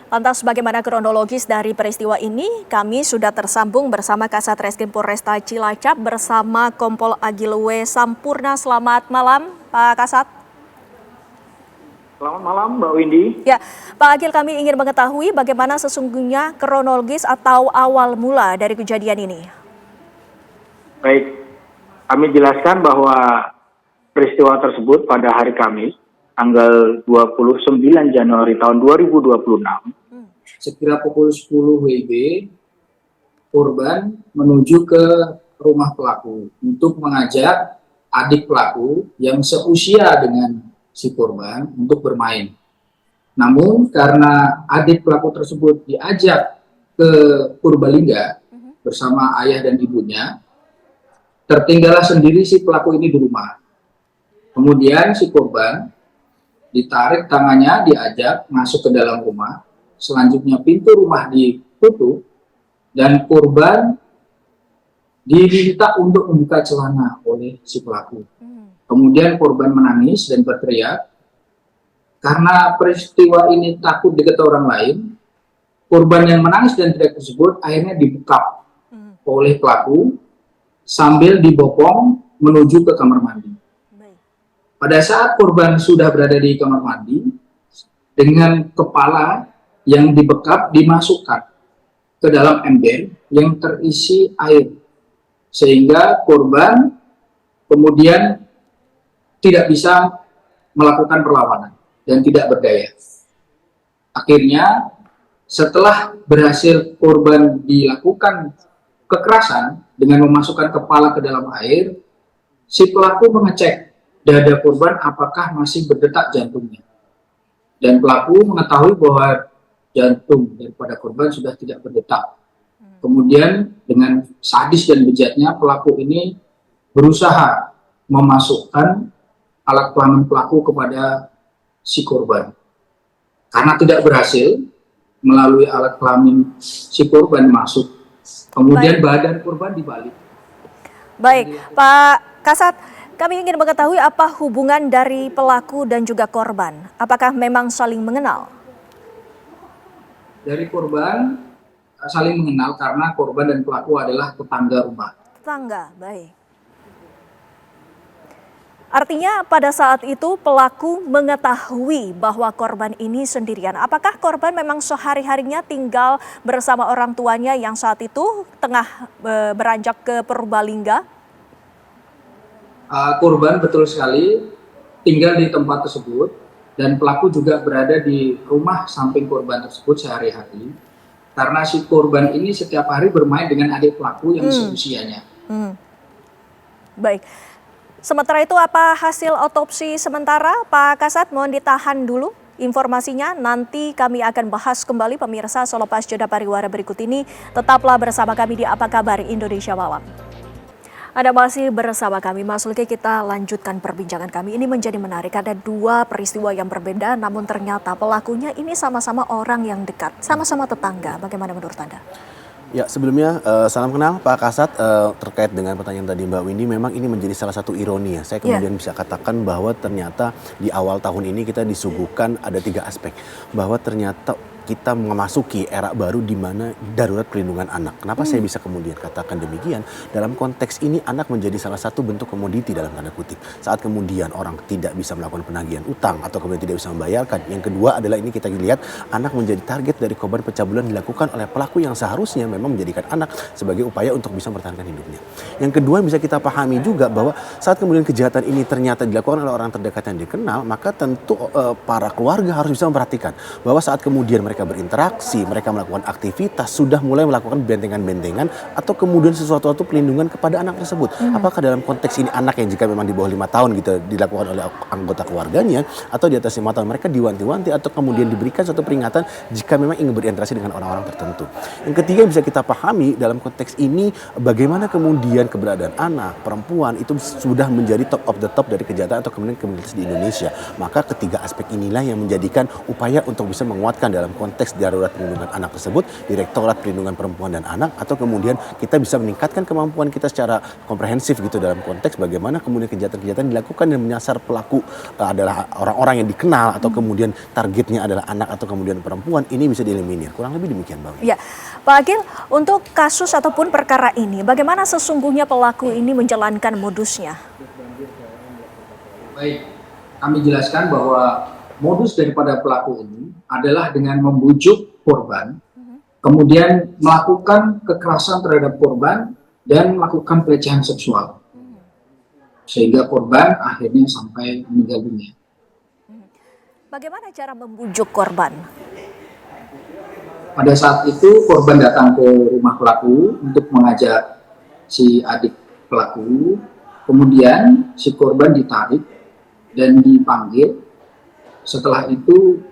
Lantas bagaimana kronologis dari peristiwa ini? Kami sudah tersambung bersama Kasat Reskrim Polresta Cilacap bersama Kompol Agilwe Sampurna. Selamat malam, Pak Kasat. Selamat malam, Mbak Windy. Ya, Pak Agil, kami ingin mengetahui bagaimana sesungguhnya kronologis atau awal mula dari kejadian ini. Baik, kami jelaskan bahwa peristiwa tersebut pada hari Kamis, tanggal 29 Januari tahun 2026, sekira pukul 10 WIB, korban menuju ke rumah pelaku untuk mengajak adik pelaku yang seusia dengan si korban untuk bermain. Namun karena adik pelaku tersebut diajak ke Purbalingga bersama ayah dan ibunya, tertinggallah sendiri si pelaku ini di rumah. Kemudian si korban ditarik tangannya, diajak masuk ke dalam rumah. Selanjutnya pintu rumah ditutup dan korban diminta untuk membuka celana oleh si pelaku. Kemudian korban menangis dan berteriak. Karena peristiwa ini takut diketahui orang lain, korban yang menangis dan teriak tersebut akhirnya dibekap oleh pelaku sambil dibopong menuju ke kamar mandi. Pada saat korban sudah berada di kamar mandi, dengan kepala yang dibekap dimasukkan ke dalam ember yang terisi air. Sehingga korban kemudian tidak bisa melakukan perlawanan dan tidak berdaya. Akhirnya setelah berhasil korban dilakukan kekerasan dengan memasukkan kepala ke dalam air, si pelaku mengecek dada korban apakah masih berdetak jantungnya. Dan pelaku mengetahui bahwa jantung daripada korban sudah tidak berdetak. Kemudian dengan sadis dan bejatnya pelaku ini berusaha memasukkan alat kelamin pelaku kepada si korban. Karena tidak berhasil melalui alat kelamin si korban masuk. Kemudian badan korban dibalik. Baik, Pak Kasat, kami ingin mengetahui apa hubungan dari pelaku dan juga korban. Apakah memang saling mengenal? Dari korban saling mengenal karena korban dan pelaku adalah tetangga rumah. Tetangga, baik. Artinya pada saat itu pelaku mengetahui bahwa korban ini sendirian. Apakah korban memang sehari-harinya tinggal bersama orang tuanya yang saat itu tengah beranjak ke Purbalingga? Korban betul sekali tinggal di tempat tersebut dan pelaku juga berada di rumah samping korban tersebut sehari-hari. Karena si korban ini setiap hari bermain dengan adik pelaku yang seusianya. Baik. Sementara itu apa hasil otopsi sementara Pak Kasat? Mohon ditahan dulu informasinya, nanti kami akan bahas kembali pemirsa selepas jeda pariwara berikut ini. Tetaplah bersama kami di Apa Kabar Indonesia Malam. Anda masih bersama kami, Mas Luki, kita lanjutkan perbincangan kami. Ini menjadi menarik, ada dua peristiwa yang berbeda, namun ternyata pelakunya ini sama-sama orang yang dekat, sama-sama tetangga. Bagaimana menurut Anda? Ya, sebelumnya salam kenal Pak Kasat. Terkait dengan pertanyaan tadi Mbak Windy, memang ini menjadi salah satu ironi ya. Saya kemudian bisa katakan bahwa ternyata di awal tahun ini kita disuguhkan ada 3 aspek. Bahwa ternyata kita memasuki era baru di mana darurat perlindungan anak. Kenapa saya bisa kemudian katakan demikian? Dalam konteks ini anak menjadi salah satu bentuk komoditi dalam tanda kutip. Saat kemudian orang tidak bisa melakukan penagihan utang atau kemudian tidak bisa membayarkan. Yang kedua adalah ini kita lihat anak menjadi target dari korban pencabulan dilakukan oleh pelaku yang seharusnya memang menjadikan anak sebagai upaya untuk bisa mempertahankan hidupnya. Yang kedua bisa kita pahami juga bahwa saat kemudian kejahatan ini ternyata dilakukan oleh orang terdekat yang dikenal, maka tentu para keluarga harus bisa memperhatikan bahwa saat kemudian mereka berinteraksi, mereka melakukan aktivitas, sudah mulai melakukan bentengan-bentengan atau kemudian sesuatu pelindungan kepada anak tersebut. Apakah dalam konteks ini anak yang jika memang di bawah 5 tahun gitu dilakukan oleh anggota keluarganya atau di atas 5 tahun mereka diwanti-wanti atau kemudian diberikan suatu peringatan jika memang ingin berinteraksi dengan orang-orang tertentu. Yang ketiga yang bisa kita pahami dalam konteks ini bagaimana kemudian keberadaan anak, perempuan itu sudah menjadi top of the top dari kejahatan atau kemudian kriminalitas di Indonesia. Maka ketiga aspek inilah yang menjadikan upaya untuk bisa menguatkan dalam konteks darurat perlindungan anak tersebut, Direktorat Perlindungan Perempuan dan Anak, atau kemudian kita bisa meningkatkan kemampuan kita secara komprehensif gitu dalam konteks bagaimana kemudian kejahatan-kejahatan dilakukan dan menyasar pelaku adalah orang-orang yang dikenal atau kemudian targetnya adalah anak atau kemudian perempuan, ini bisa dieliminir. Kurang lebih demikian, Bang. Ya, Pak Agil, untuk kasus ataupun perkara ini, bagaimana sesungguhnya pelaku ini menjalankan modusnya? Baik, kami jelaskan bahwa modus daripada pelaku ini adalah dengan membujuk korban, kemudian melakukan kekerasan terhadap korban dan melakukan pelecehan seksual, sehingga korban akhirnya sampai meninggal dunia. Bagaimana cara membujuk korban? Pada saat itu korban datang ke rumah pelaku untuk mengajak si adik pelaku, kemudian si korban ditarik dan dipanggil. Setelah itu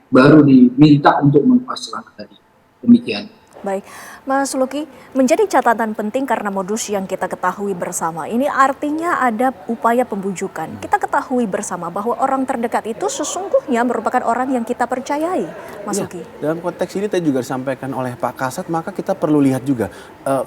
baru diminta untuk melepas celana tadi. Demikian. Baik, Mas Luki, menjadi catatan penting karena modus yang kita ketahui bersama. Ini artinya ada upaya pembujukan. Kita ketahui bersama bahwa orang terdekat itu sesungguhnya merupakan orang yang kita percayai, Mas Luki. Dalam konteks ini tadi juga disampaikan oleh Pak Kasat, maka kita perlu lihat juga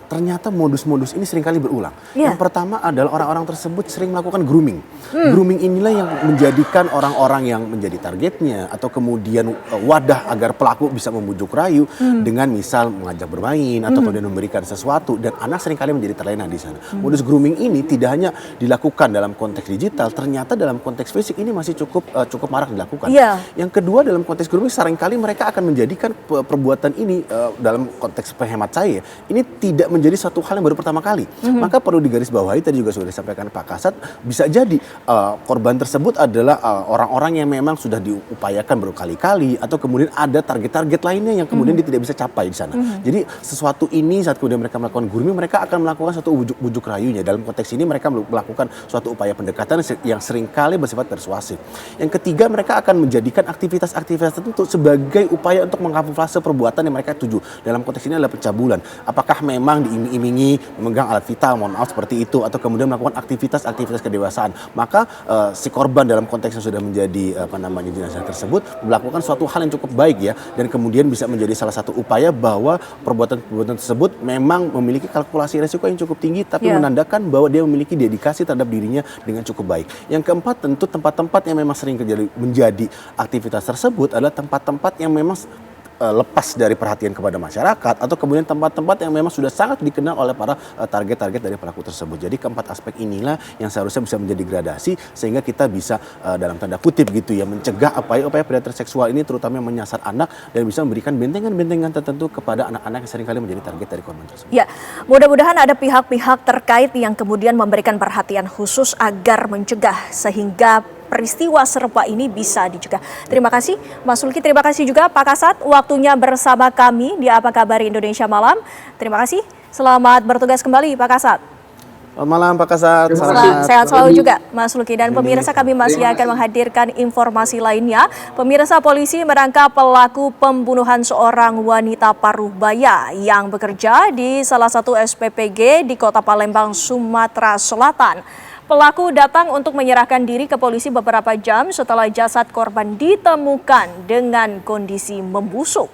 ternyata modus-modus ini seringkali berulang. Yang pertama adalah orang-orang tersebut sering melakukan grooming. Grooming inilah yang menjadikan orang-orang yang menjadi targetnya atau kemudian wadah agar pelaku bisa membujuk rayu dengan misal mengajak bermain atau kemudian memberikan sesuatu, dan anak seringkali menjadi terlena di sana. Modus grooming ini tidak hanya dilakukan dalam konteks digital, ternyata dalam konteks fisik ini masih cukup marak dilakukan. Yang kedua dalam konteks grooming seringkali mereka akan menjadikan perbuatan ini dalam konteks penhemat saya ini tidak menjadi satu hal yang baru pertama kali. Maka perlu digarisbawahi, tadi juga sudah disampaikan Pak Kasat, bisa jadi korban tersebut adalah orang-orang yang memang sudah diupayakan berkali-kali atau kemudian ada target-target lainnya yang kemudian dia tidak bisa capai di sana. Jadi sesuatu ini saat kemudian mereka melakukan grooming, mereka akan melakukan suatu bujuk rayunya. Dalam konteks ini mereka melakukan suatu upaya pendekatan yang seringkali bersifat persuasif. Yang ketiga, mereka akan menjadikan aktivitas-aktivitas tertentu sebagai upaya untuk mengkamuflase perbuatan yang mereka tuju. Dalam konteks ini adalah pencabulan. Apakah memang diiming-imingi memegang alat vital, mohon maaf seperti itu, atau kemudian melakukan aktivitas-aktivitas kedewasaan. Maka si korban dalam konteks yang sudah menjadi jenazah tersebut melakukan suatu hal yang cukup baik ya, dan kemudian bisa menjadi salah satu upaya bahwa perbuatan-perbuatan tersebut memang memiliki kalkulasi resiko yang cukup tinggi, tapi menandakan bahwa dia memiliki dedikasi terhadap dirinya dengan cukup baik. Yang keempat, tentu tempat-tempat yang memang sering menjadi aktivitas tersebut adalah tempat-tempat yang memang lepas dari perhatian kepada masyarakat, atau kemudian tempat-tempat yang memang sudah sangat dikenal oleh para target-target dari pelaku tersebut. Jadi keempat aspek inilah yang seharusnya bisa menjadi gradasi sehingga kita bisa dalam tanda kutip gitu ya mencegah upaya predator seksual ini, terutama yang menyasar anak, dan bisa memberikan bentengan-bentengan tertentu kepada anak-anak yang seringkali menjadi target dari korban tersebut. Ya, mudah-mudahan ada pihak-pihak terkait yang kemudian memberikan perhatian khusus agar mencegah sehingga peristiwa serupa ini bisa dicegah. Terima kasih Mas Sulki, terima kasih juga Pak Kasat waktunya bersama kami di Apa Kabar Indonesia Malam. Terima kasih, selamat bertugas kembali Pak Kasat. Selamat malam Pak Kasat. Sehat selalu juga Mas Sulki. Dan pemirsa, kami masih akan menghadirkan informasi lainnya. Pemirsa, polisi menangkap pelaku pembunuhan seorang wanita Parubaya yang bekerja di salah satu SPPG di Kota Palembang, Sumatera Selatan. Pelaku datang untuk menyerahkan diri ke polisi beberapa jam setelah jasad korban ditemukan dengan kondisi membusuk.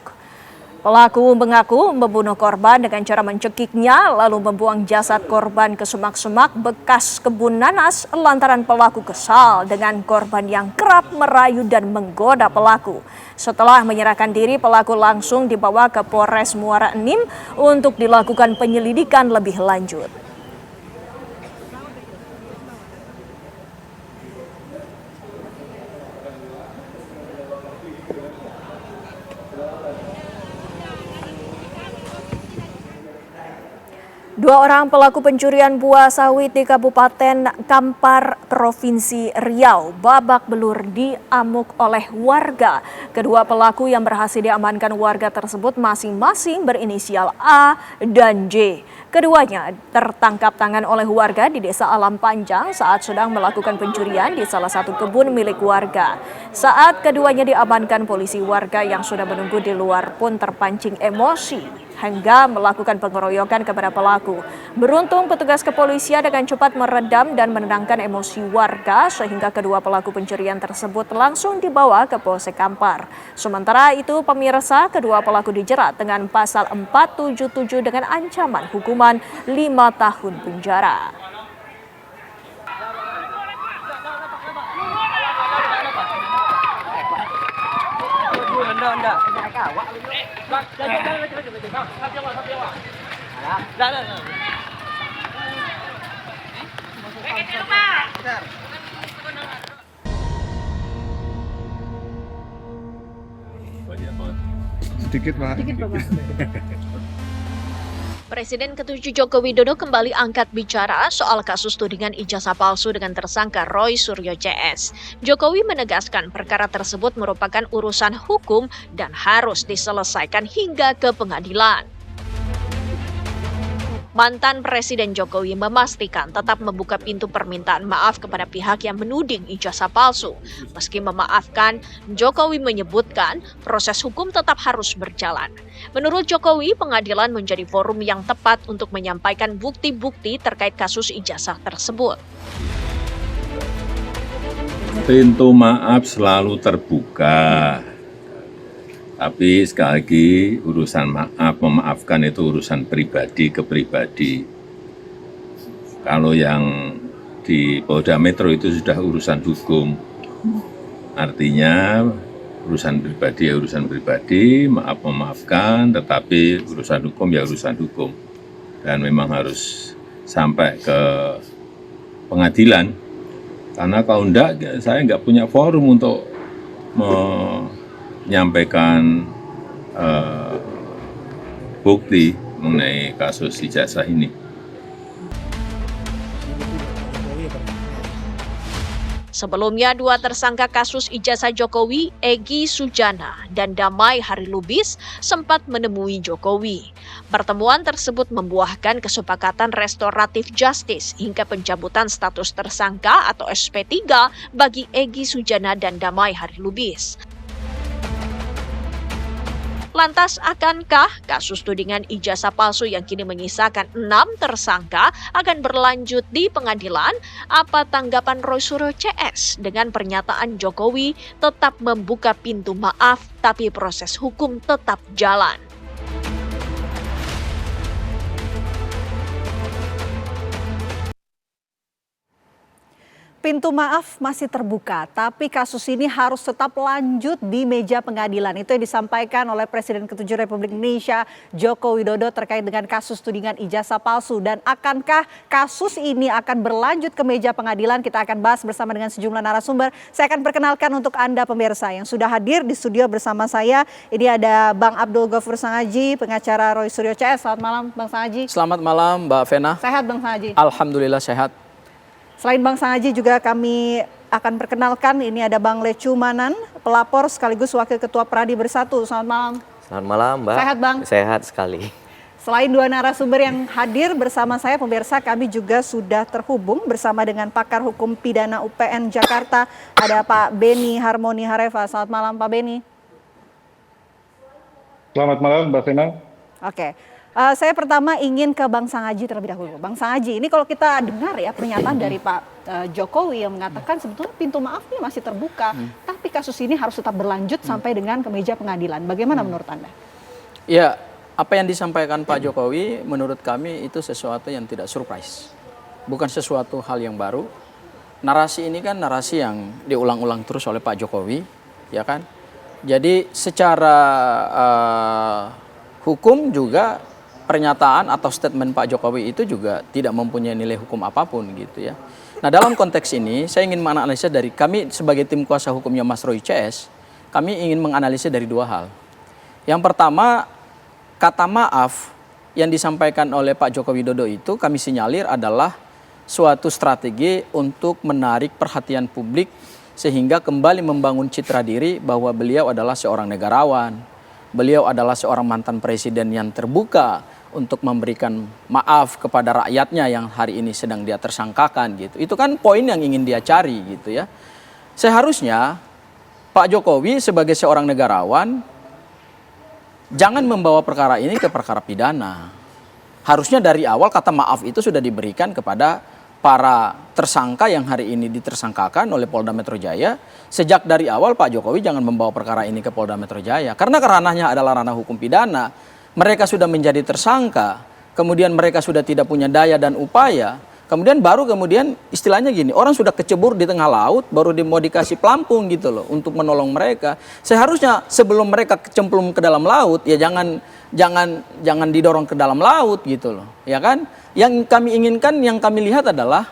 Pelaku mengaku membunuh korban dengan cara mencekiknya lalu membuang jasad korban ke semak-semak bekas kebun nanas lantaran pelaku kesal dengan korban yang kerap merayu dan menggoda pelaku. Setelah menyerahkan diri, pelaku langsung dibawa ke Polres Muara Enim untuk dilakukan penyelidikan lebih lanjut. Dua orang pelaku pencurian buah sawit di Kabupaten Kampar, Provinsi Riau, babak belur diamuk oleh warga. Kedua pelaku yang berhasil diamankan warga tersebut masing-masing berinisial A dan J. Keduanya tertangkap tangan oleh warga di Desa Alam Panjang saat sedang melakukan pencurian di salah satu kebun milik warga. Saat keduanya diamankan, polisi, warga yang sudah menunggu di luar pun terpancing emosi hingga melakukan pengeroyokan kepada pelaku. Beruntung petugas kepolisian dengan cepat meredam dan menenangkan emosi warga sehingga kedua pelaku pencurian tersebut langsung dibawa ke Polsek Kampar. Sementara itu pemirsa, kedua pelaku dijerat dengan pasal 477 dengan ancaman hukuman 5 tahun penjara. Sedikit Pak. Presiden ke-7 Joko Widodo kembali angkat bicara soal kasus tudingan ijazah palsu dengan tersangka Roy Suryo CS. Jokowi menegaskan perkara tersebut merupakan urusan hukum dan harus diselesaikan hingga ke pengadilan. Mantan Presiden Jokowi memastikan tetap membuka pintu permintaan maaf kepada pihak yang menuding ijazah palsu. Meski memaafkan, Jokowi menyebutkan proses hukum tetap harus berjalan. Menurut Jokowi, pengadilan menjadi forum yang tepat untuk menyampaikan bukti-bukti terkait kasus ijazah tersebut. Pintu maaf selalu terbuka. Tapi sekali lagi urusan maaf, memaafkan itu urusan pribadi ke pribadi. Kalau yang di Polda Metro itu sudah urusan hukum. Artinya urusan pribadi ya urusan pribadi, maaf memaafkan, tetapi urusan hukum ya urusan hukum. Dan memang harus sampai ke pengadilan. Karena kalau enggak, saya enggak punya forum untuk menyampaikan bukti mengenai kasus ijazah ini. Sebelumnya, dua tersangka kasus ijazah Jokowi, Egy Sujana dan Damai Harilubis, sempat menemui Jokowi. Pertemuan tersebut membuahkan kesepakatan restoratif justice hingga pencabutan status tersangka atau SP3 bagi Egy Sujana dan Damai Harilubis. Lantas, akankah kasus tudingan ijazah palsu yang kini menyisakan 6 tersangka akan berlanjut di pengadilan? Apa tanggapan Roy Suryo CS dengan pernyataan Jokowi tetap membuka pintu maaf tapi proses hukum tetap jalan? pintu maaf masih terbuka, tapi kasus ini harus tetap lanjut di meja pengadilan. Itu yang disampaikan oleh Presiden ke-7 Republik Indonesia, Joko Widodo, terkait dengan kasus tudingan ijazah palsu. Dan akankah kasus ini akan berlanjut ke meja pengadilan? Kita akan bahas bersama dengan sejumlah narasumber. Saya akan perkenalkan untuk Anda pemirsa yang sudah hadir di studio bersama saya. Ini ada Bang Abdul Ghafur Sangaji, pengacara Roy Suryo CS. Selamat malam Bang Sangaji. Selamat malam Mbak Vena. Sehat Bang Sangaji? Alhamdulillah sehat. Selain Bang Sangaji juga kami akan perkenalkan, ini ada Bang Lecu Manan, pelapor sekaligus Wakil Ketua Pradi Bersatu. Selamat malam. Selamat malam Mbak. Sehat Bang? Sehat sekali. Selain dua narasumber yang hadir bersama saya, pemirsa, kami juga sudah terhubung bersama dengan pakar hukum pidana UPN Jakarta. Ada Pak Beni Harmoni Hareva. Selamat malam Pak Beni. Selamat malam Mbak Vena. Oke. Saya pertama ingin ke Bang Sangaji terlebih dahulu. Bang Sangaji, ini kalau kita dengar ya pernyataan dari Pak Jokowi yang mengatakan sebetulnya pintu maaf ini masih terbuka, tapi kasus ini harus tetap berlanjut sampai dengan ke meja pengadilan. Bagaimana menurut Anda? Ya, apa yang disampaikan Pak Jokowi menurut kami itu sesuatu yang tidak surprise. Bukan sesuatu hal yang baru. Narasi ini kan narasi yang diulang-ulang terus oleh Pak Jokowi, ya kan? Jadi secara hukum juga pernyataan atau statement Pak Jokowi itu juga tidak mempunyai nilai hukum apapun gitu ya. Nah dalam konteks ini saya ingin menganalisa dari kami sebagai tim kuasa hukumnya Mas Roy CS, kami ingin menganalisa dari dua hal. Yang pertama, kata maaf yang disampaikan oleh Pak Joko Widodo itu kami sinyalir adalah suatu strategi untuk menarik perhatian publik sehingga kembali membangun citra diri bahwa beliau adalah seorang negarawan, beliau adalah seorang mantan presiden yang terbuka untuk memberikan maaf kepada rakyatnya yang hari ini sedang dia tersangkakan gitu. Itu kan poin yang ingin dia cari gitu ya. Seharusnya Pak Jokowi sebagai seorang negarawan jangan membawa perkara ini ke perkara pidana. Harusnya dari awal kata maaf itu sudah diberikan kepada para tersangka yang hari ini ditersangkakan oleh Polda Metro Jaya. Sejak dari awal Pak Jokowi jangan membawa perkara ini ke Polda Metro Jaya. Karena ranahnya adalah ranah hukum pidana. Mereka sudah menjadi tersangka, kemudian mereka sudah tidak punya daya dan upaya, kemudian istilahnya gini, orang sudah kecebur di tengah laut, baru mau dikasih pelampung gitu loh untuk menolong mereka. Seharusnya sebelum mereka kecemplung ke dalam laut, ya jangan didorong ke dalam laut gitu loh, ya kan? Yang kami inginkan, yang kami lihat adalah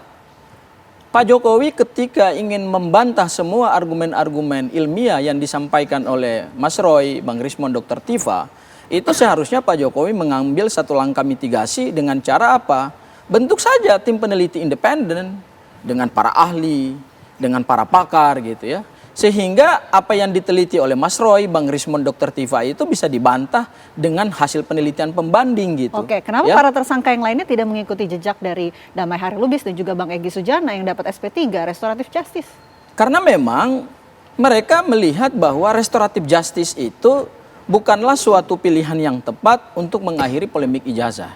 Pak Jokowi ketika ingin membantah semua argumen-argumen ilmiah yang disampaikan oleh Mas Roy, Bang Rismon, Dr. Tifa, itu seharusnya Pak Jokowi mengambil satu langkah mitigasi dengan cara apa? Bentuk saja tim peneliti independen dengan para ahli, dengan para pakar gitu ya. Sehingga apa yang diteliti oleh Mas Roy, Bang Rismon, Dr. Tifa itu bisa dibantah dengan hasil penelitian pembanding gitu. Oke, kenapa para tersangka yang lainnya tidak mengikuti jejak dari Damai Hari Lubis dan juga Bang Egy Sujana yang dapat SP3, restoratif justice? Karena memang mereka melihat bahwa restoratif justice itu bukanlah suatu pilihan yang tepat untuk mengakhiri polemik ijazah.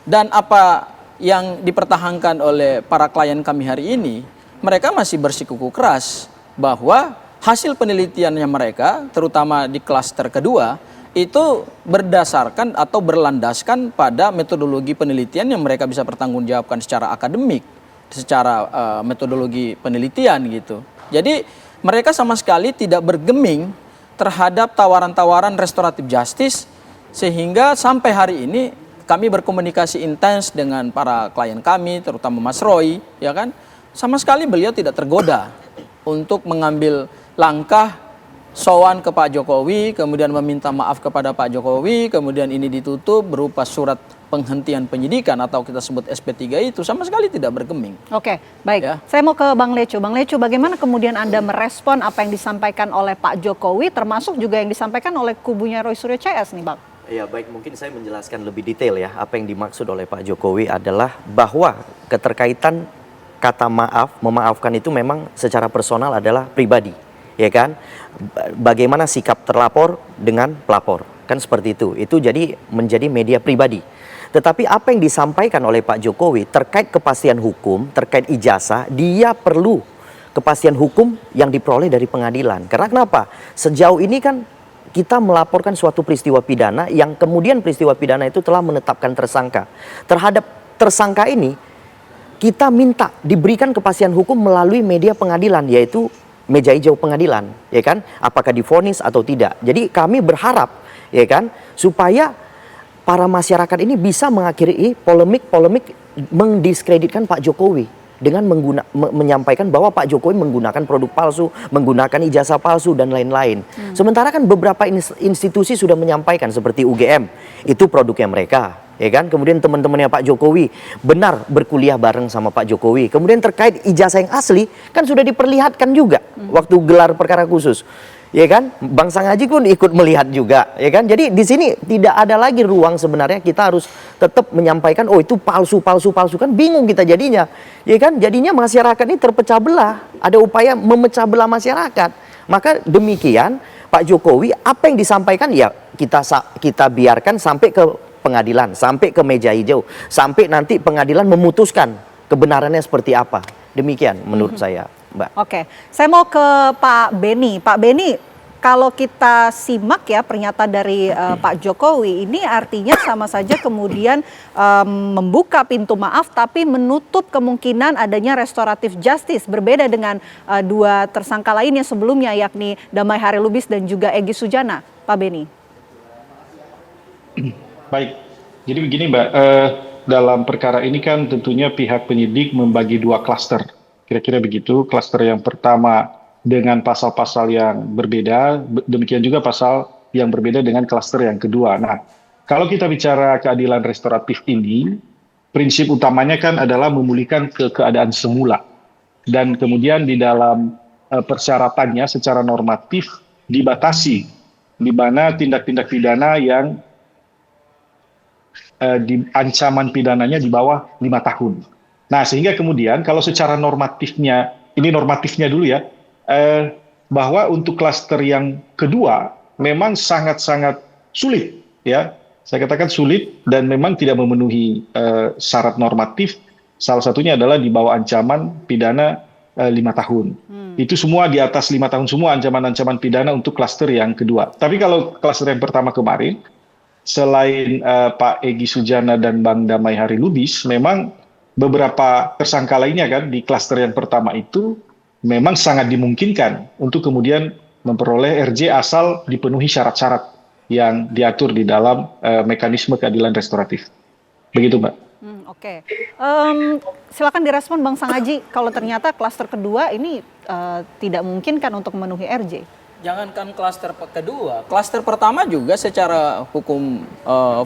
Dan apa yang dipertahankan oleh para klien kami hari ini, mereka masih bersikuku keras bahwa hasil penelitiannya mereka, terutama di klaster kedua, itu berdasarkan atau berlandaskan pada metodologi penelitian yang mereka bisa pertanggungjawabkan secara akademik, secara metodologi penelitian gitu. Jadi mereka sama sekali tidak bergeming terhadap tawaran-tawaran restoratif justice, sehingga sampai hari ini kami berkomunikasi intens dengan para klien kami, terutama Mas Roy, ya kan? Sama sekali beliau tidak tergoda untuk mengambil langkah sowan ke Pak Jokowi, kemudian meminta maaf kepada Pak Jokowi, kemudian ini ditutup berupa surat penghentian penyidikan atau kita sebut SP3 itu sama sekali tidak bergeming. Oke, baik. Ya. Saya mau ke Bang Lecu. Bang Lecu, bagaimana kemudian Anda merespon apa yang disampaikan oleh Pak Jokowi, termasuk juga yang disampaikan oleh kubunya Roy Suryo CS nih Bang? Ya baik, mungkin saya menjelaskan lebih detail ya. Apa yang dimaksud oleh Pak Jokowi adalah bahwa keterkaitan kata maaf, memaafkan itu memang secara personal adalah pribadi, ya kan? Bagaimana sikap terlapor dengan pelapor, kan seperti itu. Itu jadi menjadi media pribadi. Tetapi apa yang disampaikan oleh Pak Jokowi terkait kepastian hukum, terkait ijazah, dia perlu kepastian hukum yang diperoleh dari pengadilan. Karena kenapa? Sejauh ini kan kita melaporkan suatu peristiwa pidana yang kemudian peristiwa pidana itu telah menetapkan tersangka. Terhadap tersangka ini, kita minta diberikan kepastian hukum melalui media pengadilan, yaitu meja hijau pengadilan, ya kan? Apakah divonis atau tidak. Jadi kami berharap, ya kan, supaya para masyarakat ini bisa mengakhiri polemik-polemik mendiskreditkan Pak Jokowi dengan menyampaikan bahwa Pak Jokowi menggunakan produk palsu, menggunakan ijazah palsu dan lain-lain. Sementara kan beberapa institusi sudah menyampaikan seperti UGM, itu produknya mereka, ya kan? Kemudian teman-temannya Pak Jokowi benar berkuliah bareng sama Pak Jokowi. Kemudian terkait ijazah yang asli kan sudah diperlihatkan juga waktu gelar perkara khusus. Ya kan, Bang Sang Haji pun ikut melihat juga, ya kan. Jadi di sini tidak ada lagi ruang sebenarnya kita harus tetap menyampaikan, oh itu palsu kan bingung kita jadinya, ya kan. Jadinya masyarakat ini terpecah belah, ada upaya memecah belah masyarakat. Maka demikian Pak Jokowi apa yang disampaikan ya kita biarkan sampai ke pengadilan, sampai ke meja hijau, sampai nanti pengadilan memutuskan kebenarannya seperti apa. Demikian menurut saya, Mbak. Oke, saya mau ke Pak Beni. Pak Beni, kalau kita simak ya pernyataan dari Pak Jokowi, ini artinya sama saja kemudian membuka pintu maaf tapi menutup kemungkinan adanya restoratif justice. Berbeda dengan dua tersangka lainnya sebelumnya, yakni Damai Harilubis dan juga Egy Sujana. Pak Beni. Baik, jadi begini Mbak, dalam perkara ini kan tentunya pihak penyidik membagi dua klaster. Kira-kira begitu, klaster yang pertama dengan pasal-pasal yang berbeda, demikian juga pasal yang berbeda dengan klaster yang kedua. Nah, kalau kita bicara keadilan restoratif ini, prinsip utamanya kan adalah memulihkan ke keadaan semula. Dan kemudian di dalam persyaratannya secara normatif dibatasi, di mana tindak-tindak pidana yang di ancaman pidananya di bawah 5 tahun. Nah, sehingga kemudian kalau secara normatifnya, ini normatifnya dulu ya, bahwa untuk klaster yang kedua memang sangat-sangat sulit, ya. Saya katakan sulit dan memang tidak memenuhi syarat normatif. Salah satunya adalah di bawah ancaman pidana 5 tahun. Itu semua di atas 5 tahun semua ancaman-ancaman pidana untuk klaster yang kedua. Tapi kalau klaster yang pertama kemarin, selain Pak Egy Sujana dan Bang Damai Harilubis, memang beberapa tersangka lainnya kan di klaster yang pertama itu memang sangat dimungkinkan untuk kemudian memperoleh RJ asal dipenuhi syarat-syarat yang diatur di dalam mekanisme keadilan restoratif. Begitu, Mbak. Oke. Silakan direspon Bang Sang Haji, kalau ternyata klaster kedua ini tidak memungkinkan untuk memenuhi RJ. Jangankan klaster kedua, klaster pertama juga secara hukum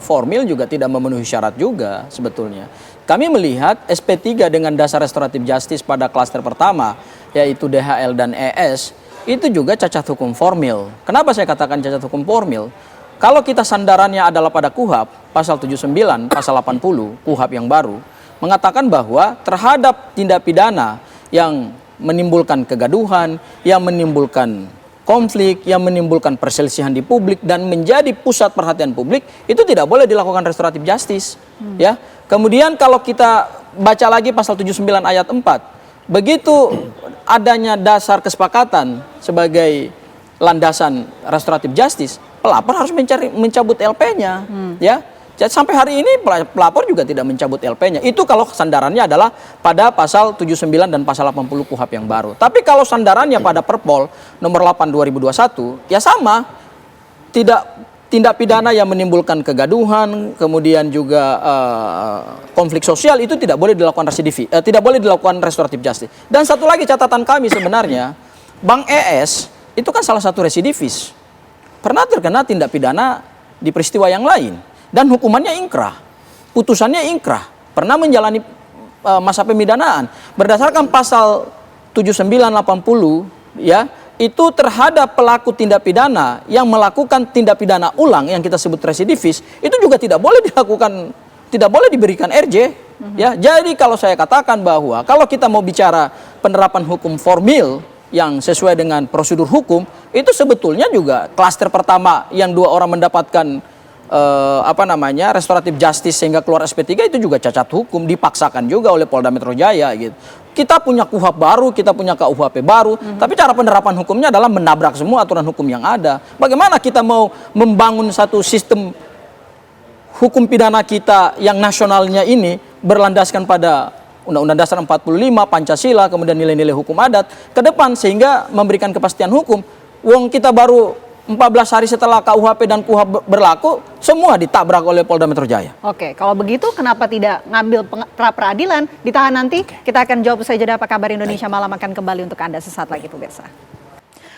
formil juga tidak memenuhi syarat juga sebetulnya. Kami melihat SP3 dengan dasar restoratif justice pada klaster pertama, yaitu DHL dan ES, itu juga cacat hukum formil. Kenapa saya katakan cacat hukum formil? Kalau kita sandarannya adalah pada KUHP, pasal 79, pasal 80, KUHP yang baru, mengatakan bahwa terhadap tindak pidana yang menimbulkan kegaduhan, yang menimbulkan konflik, yang menimbulkan perselisihan di publik dan menjadi pusat perhatian publik, itu tidak boleh dilakukan restoratif justice. Ya. Kemudian kalau kita baca lagi pasal 79 ayat 4, begitu adanya dasar kesepakatan sebagai landasan restoratif justice, pelapor harus mencabut LP-nya. Ya. Jadi sampai hari ini pelapor juga tidak mencabut LP-nya. Itu kalau sandarannya adalah pada pasal 79 dan pasal 80 KUHP yang baru. Tapi kalau sandarannya pada Perpol nomor 8 2021, ya sama. Tindak pidana yang menimbulkan kegaduhan, kemudian juga konflik sosial itu tidak boleh dilakukan tidak boleh dilakukan restoratif justice. Dan satu lagi catatan kami sebenarnya, Bang ES itu kan salah satu residivis. Pernah terkena tindak pidana di peristiwa yang lain. Dan hukumannya ingkrah, putusannya ingkrah, pernah menjalani masa pemidanaan. Berdasarkan pasal 7980, ya, itu terhadap pelaku tindak pidana yang melakukan tindak pidana ulang yang kita sebut residivis, itu juga tidak boleh dilakukan, tidak boleh diberikan RJ. Ya, jadi kalau saya katakan bahwa kalau kita mau bicara penerapan hukum formil yang sesuai dengan prosedur hukum, itu sebetulnya juga klaster pertama yang 2 orang mendapatkan restoratif justice sehingga keluar SP3 itu juga cacat hukum, dipaksakan juga oleh Polda Metro Jaya gitu. Kita punya KUHP baru, kita punya KUHP baru, tapi cara penerapan hukumnya adalah menabrak semua aturan hukum yang ada. Bagaimana kita mau membangun satu sistem hukum pidana kita yang nasionalnya ini berlandaskan pada Undang-Undang Dasar 45, Pancasila, kemudian nilai-nilai hukum adat ke depan sehingga memberikan kepastian hukum. Wong kita baru 14 hari setelah KUHP dan KUHP berlaku, semua ditabrak oleh Polda Metro Jaya. Oke, kalau begitu kenapa tidak ngambil pra-peradilan, ditahan nanti? Kita akan jawab usai jeda. Apa Kabar Indonesia Malam akan kembali untuk Anda sesaat lagi pemirsa.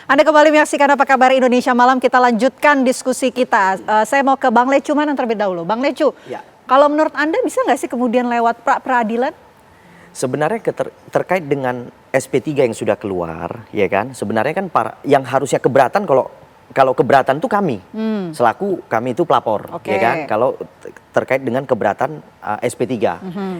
Anda kembali menyaksikan Apa Kabar Indonesia Malam, kita lanjutkan diskusi kita. Saya mau ke Bang Lecu mana terlebih dahulu. Bang Lecu, kalau menurut Anda bisa nggak sih kemudian lewat pra-peradilan? Sebenarnya terkait dengan SP3 yang sudah keluar, ya kan? Sebenarnya kan yang harusnya keberatan kalau keberatan itu kami, selaku kami itu pelapor, ya kan? Kalau terkait dengan keberatan SP3,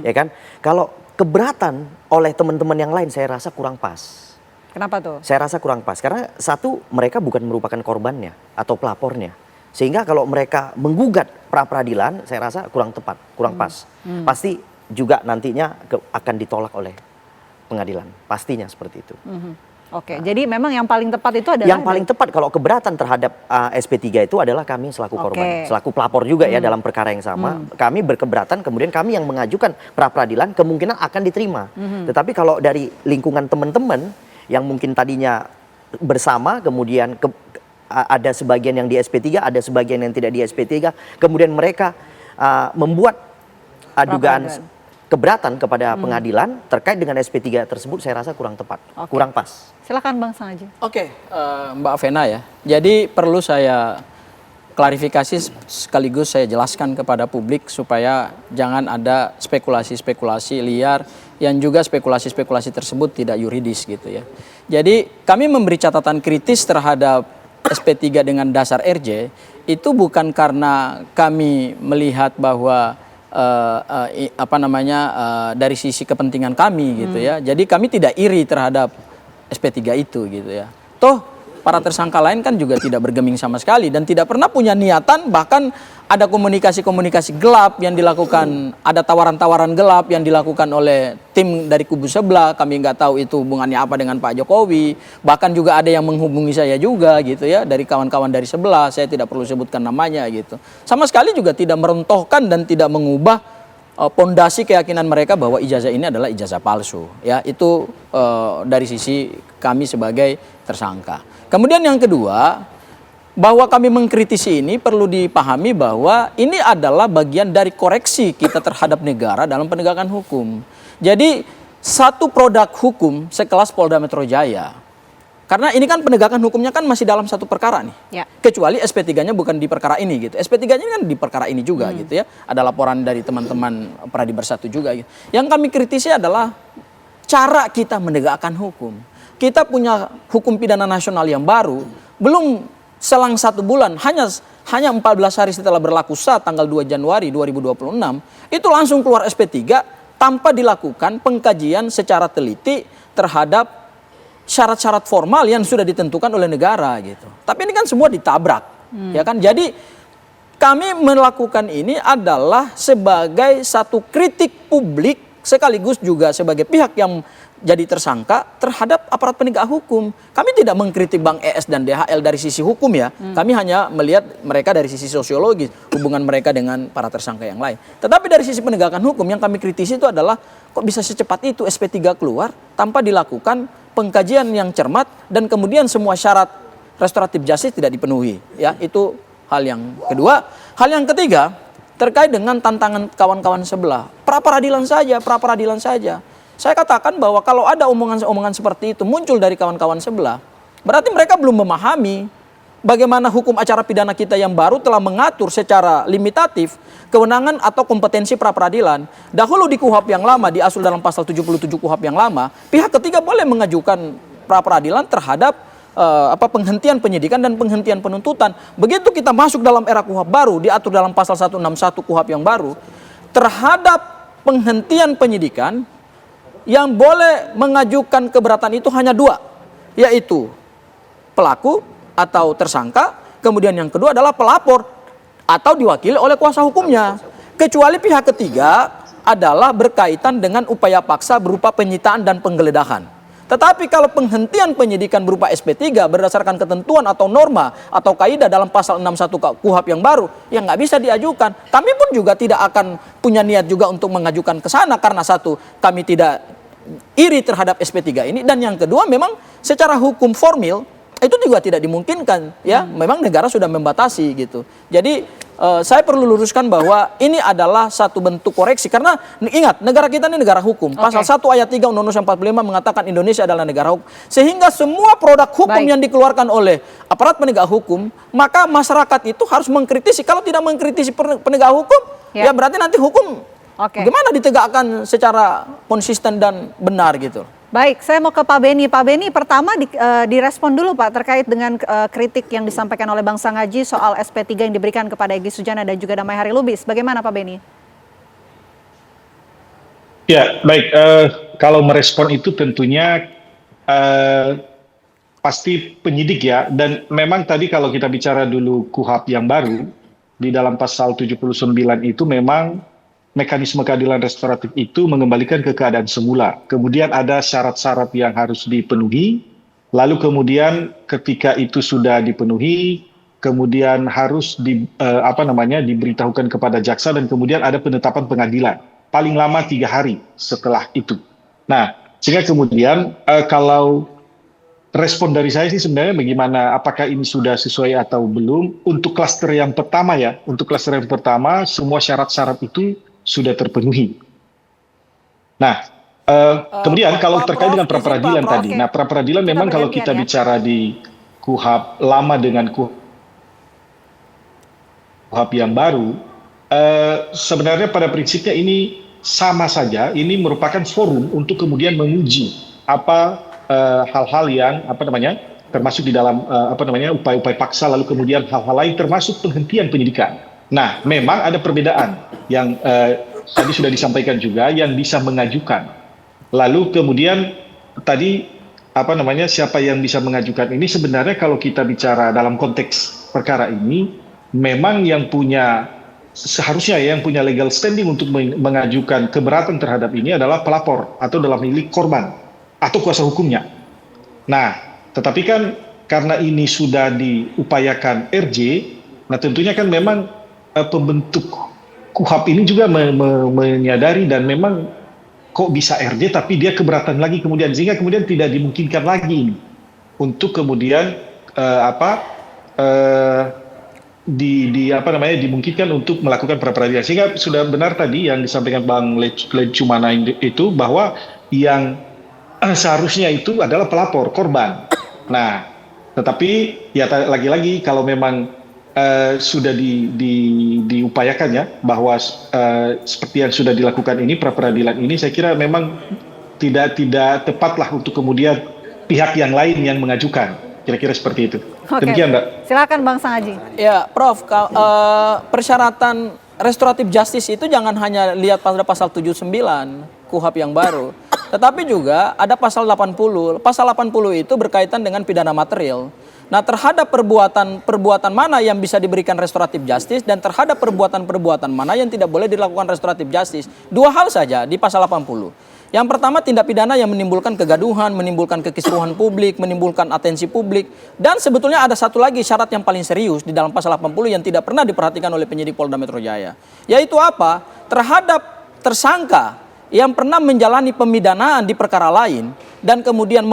ya kan? Kalau keberatan oleh teman-teman yang lain, saya rasa kurang pas. Kenapa tuh? Saya rasa kurang pas, karena satu, mereka bukan merupakan korbannya atau pelapornya. Sehingga kalau mereka menggugat pra-peradilan, saya rasa kurang tepat, kurang pas. Pasti juga nantinya akan ditolak oleh pengadilan, pastinya seperti itu. Oke, jadi memang yang paling tepat itu adalah... Yang paling tepat kalau keberatan terhadap SP3 itu adalah kami selaku korban, selaku pelapor juga ya dalam perkara yang sama. Kami berkeberatan, kemudian kami yang mengajukan pra-peradilan kemungkinan akan diterima. Tetapi kalau dari lingkungan teman-teman yang mungkin tadinya bersama, kemudian ada sebagian yang di SP3, ada sebagian yang tidak di SP3, kemudian mereka membuat dugaan keberatan kepada pengadilan terkait dengan SP3 tersebut, saya rasa kurang tepat, kurang pas. Silakan Bang Sangaji. Oke, Mbak Vena ya. Jadi perlu saya klarifikasi sekaligus saya jelaskan kepada publik supaya jangan ada spekulasi-spekulasi liar yang juga spekulasi-spekulasi tersebut tidak yuridis gitu ya. Jadi kami memberi catatan kritis terhadap SP3 dengan dasar RJ itu bukan karena kami melihat bahwa dari sisi kepentingan kami gitu ya. Jadi kami tidak iri terhadap SP3 itu gitu ya. Toh para tersangka lain kan juga tidak bergeming sama sekali dan tidak pernah punya niatan, bahkan ada komunikasi-komunikasi gelap yang dilakukan, ada tawaran-tawaran gelap yang dilakukan oleh tim dari kubu sebelah. Kami nggak tahu itu hubungannya apa dengan Pak Jokowi. Bahkan juga ada yang menghubungi saya juga gitu ya, dari kawan-kawan dari sebelah. Saya tidak perlu sebutkan namanya gitu. Sama sekali juga tidak merontohkan dan tidak mengubah pondasi keyakinan mereka bahwa ijazah ini adalah ijazah palsu. Ya, itu dari sisi kami sebagai tersangka. Kemudian yang kedua, bahwa kami mengkritisi ini perlu dipahami bahwa ini adalah bagian dari koreksi kita terhadap negara dalam penegakan hukum. Jadi satu produk hukum sekelas Polda Metro Jaya, karena ini kan penegakan hukumnya kan masih dalam satu perkara nih. Ya. Kecuali SP3-nya bukan di perkara ini gitu. SP3-nya kan di perkara ini juga gitu ya. Ada laporan dari teman-teman Pradi Bersatu juga gitu. Yang kami kritisi adalah cara kita menegakkan hukum. Kita punya hukum pidana nasional yang baru, belum selang 1 bulan, hanya 14 hari setelah berlaku sah tanggal 2 Januari 2026, itu langsung keluar SP3 tanpa dilakukan pengkajian secara teliti terhadap syarat-syarat formal yang sudah ditentukan oleh negara gitu. Tapi ini kan semua ditabrak, ya kan? Jadi kami melakukan ini adalah sebagai satu kritik publik sekaligus juga sebagai pihak yang jadi tersangka terhadap aparat penegak hukum. Kami tidak mengkritik Bang ES dan DHL dari sisi hukum ya. Kami hanya melihat mereka dari sisi sosiologis, hubungan mereka dengan para tersangka yang lain. Tetapi dari sisi penegakan hukum yang kami kritisi itu adalah kok bisa secepat itu SP3 keluar tanpa dilakukan pengkajian yang cermat dan kemudian semua syarat restoratif justice tidak dipenuhi. Ya, itu hal yang kedua. Hal yang ketiga terkait dengan tantangan kawan-kawan sebelah. Pra-peradilan saja. Saya katakan bahwa kalau ada omongan-omongan seperti itu muncul dari kawan-kawan sebelah, berarti mereka belum memahami bagaimana hukum acara pidana kita yang baru telah mengatur secara limitatif kewenangan atau kompetensi pra-peradilan. Dahulu di KUHP yang lama, diatur dalam pasal 77 KUHP yang lama, pihak ketiga boleh mengajukan pra-peradilan terhadap penghentian penyidikan dan penghentian penuntutan. Begitu kita masuk dalam era KUHP baru, diatur dalam pasal 161 KUHP yang baru, terhadap penghentian penyidikan yang boleh mengajukan keberatan itu hanya 2, yaitu pelaku atau tersangka, kemudian yang kedua adalah pelapor atau diwakili oleh kuasa hukumnya. Kecuali pihak ketiga adalah berkaitan dengan upaya paksa berupa penyitaan dan penggeledahan. Tetapi kalau penghentian penyidikan berupa SP3 berdasarkan ketentuan atau norma atau kaidah dalam pasal 61 KUHP yang baru, ya nggak bisa diajukan. Kami pun juga tidak akan punya niat juga untuk mengajukan ke sana karena satu, kami tidak iri terhadap SP3 ini, dan yang kedua memang secara hukum formil itu juga tidak dimungkinkan, ya. Memang negara sudah membatasi gitu. Jadi saya perlu luruskan bahwa ini adalah satu bentuk koreksi karena ingat negara kita ini negara hukum. Pasal 1 ayat 3 Undang-Undang 45 mengatakan Indonesia adalah negara hukum. Sehingga semua produk hukum yang dikeluarkan oleh aparat penegak hukum, maka masyarakat itu harus mengkritisi. Kalau tidak mengkritisi penegak hukum, ya berarti nanti hukum gimana ditegakkan secara konsisten dan benar gitu. Baik, saya mau ke Pak Beni. Pak Beni, pertama direspon dulu Pak terkait dengan kritik yang disampaikan oleh Bang Sangaji soal SP3 yang diberikan kepada Egy Sujana dan juga Damai Hari Lubis. Bagaimana Pak Beni? Ya, baik. Kalau merespon itu tentunya pasti penyidik ya. Dan memang tadi kalau kita bicara dulu KUHP yang baru, di dalam pasal 79 itu memang mekanisme keadilan restoratif itu mengembalikan ke keadaan semula. Kemudian ada syarat-syarat yang harus dipenuhi, lalu kemudian ketika itu sudah dipenuhi, kemudian harus diberitahukan kepada jaksa dan kemudian ada penetapan pengadilan. Paling lama 3 hari setelah itu. Nah, sehingga kemudian kalau respon dari saya sih sebenarnya bagaimana, apakah ini sudah sesuai atau belum. Untuk klaster yang pertama ya, semua syarat-syarat itu sudah terpenuhi. Nah, kemudian kalau terkait dengan pra-peradilan tadi, nah pra-peradilan memang kalau kita bicara di KUHP lama dengan KUHP yang baru, sebenarnya pada prinsipnya ini sama saja, ini merupakan forum untuk kemudian menguji apa hal-hal yang termasuk di dalam upaya-upaya paksa, lalu kemudian hal-hal lain termasuk penghentian penyidikan. Nah, memang ada perbedaan yang tadi sudah disampaikan juga yang bisa mengajukan. Lalu kemudian tadi siapa yang bisa mengajukan ini sebenarnya kalau kita bicara dalam konteks perkara ini memang yang seharusnya yang punya legal standing untuk mengajukan keberatan terhadap ini adalah pelapor atau dalam ini korban atau kuasa hukumnya. Nah, tetapi kan karena ini sudah diupayakan RJ, nah tentunya kan memang pembentuk KUHP ini juga menyadari dan memang kok bisa RJ tapi dia keberatan lagi kemudian, sehingga kemudian tidak dimungkinkan lagi ini untuk kemudian dimungkinkan untuk melakukan pra-peradilan. Sehingga sudah benar tadi yang disampaikan Bang Lecumana itu bahwa yang seharusnya itu adalah pelapor korban. Nah, tetapi ya lagi-lagi kalau memang sudah diupayakan ya bahwa seperti yang sudah dilakukan ini pra-peradilan ini, saya kira memang tidak tepatlah untuk kemudian pihak yang lain yang mengajukan, kira-kira seperti itu. Demikian Mbak. Silakan Bang Sangaji. Ya Prof, persyaratan restoratif justice itu jangan hanya lihat pada pasal 79 KUHP yang baru, tetapi juga ada pasal 80. Pasal 80 itu berkaitan dengan pidana material. Nah, terhadap perbuatan mana yang bisa diberikan restoratif justice dan terhadap perbuatan mana yang tidak boleh dilakukan restoratif justice. 2 hal saja di pasal 80. Yang pertama, tindak pidana yang menimbulkan kegaduhan, menimbulkan kekisruhan publik, menimbulkan atensi publik. Dan sebetulnya ada satu lagi syarat yang paling serius di dalam pasal 80 yang tidak pernah diperhatikan oleh penyidik Polda Metro Jaya. Yaitu apa? Terhadap tersangka yang pernah menjalani pemidanaan di perkara lain dan kemudian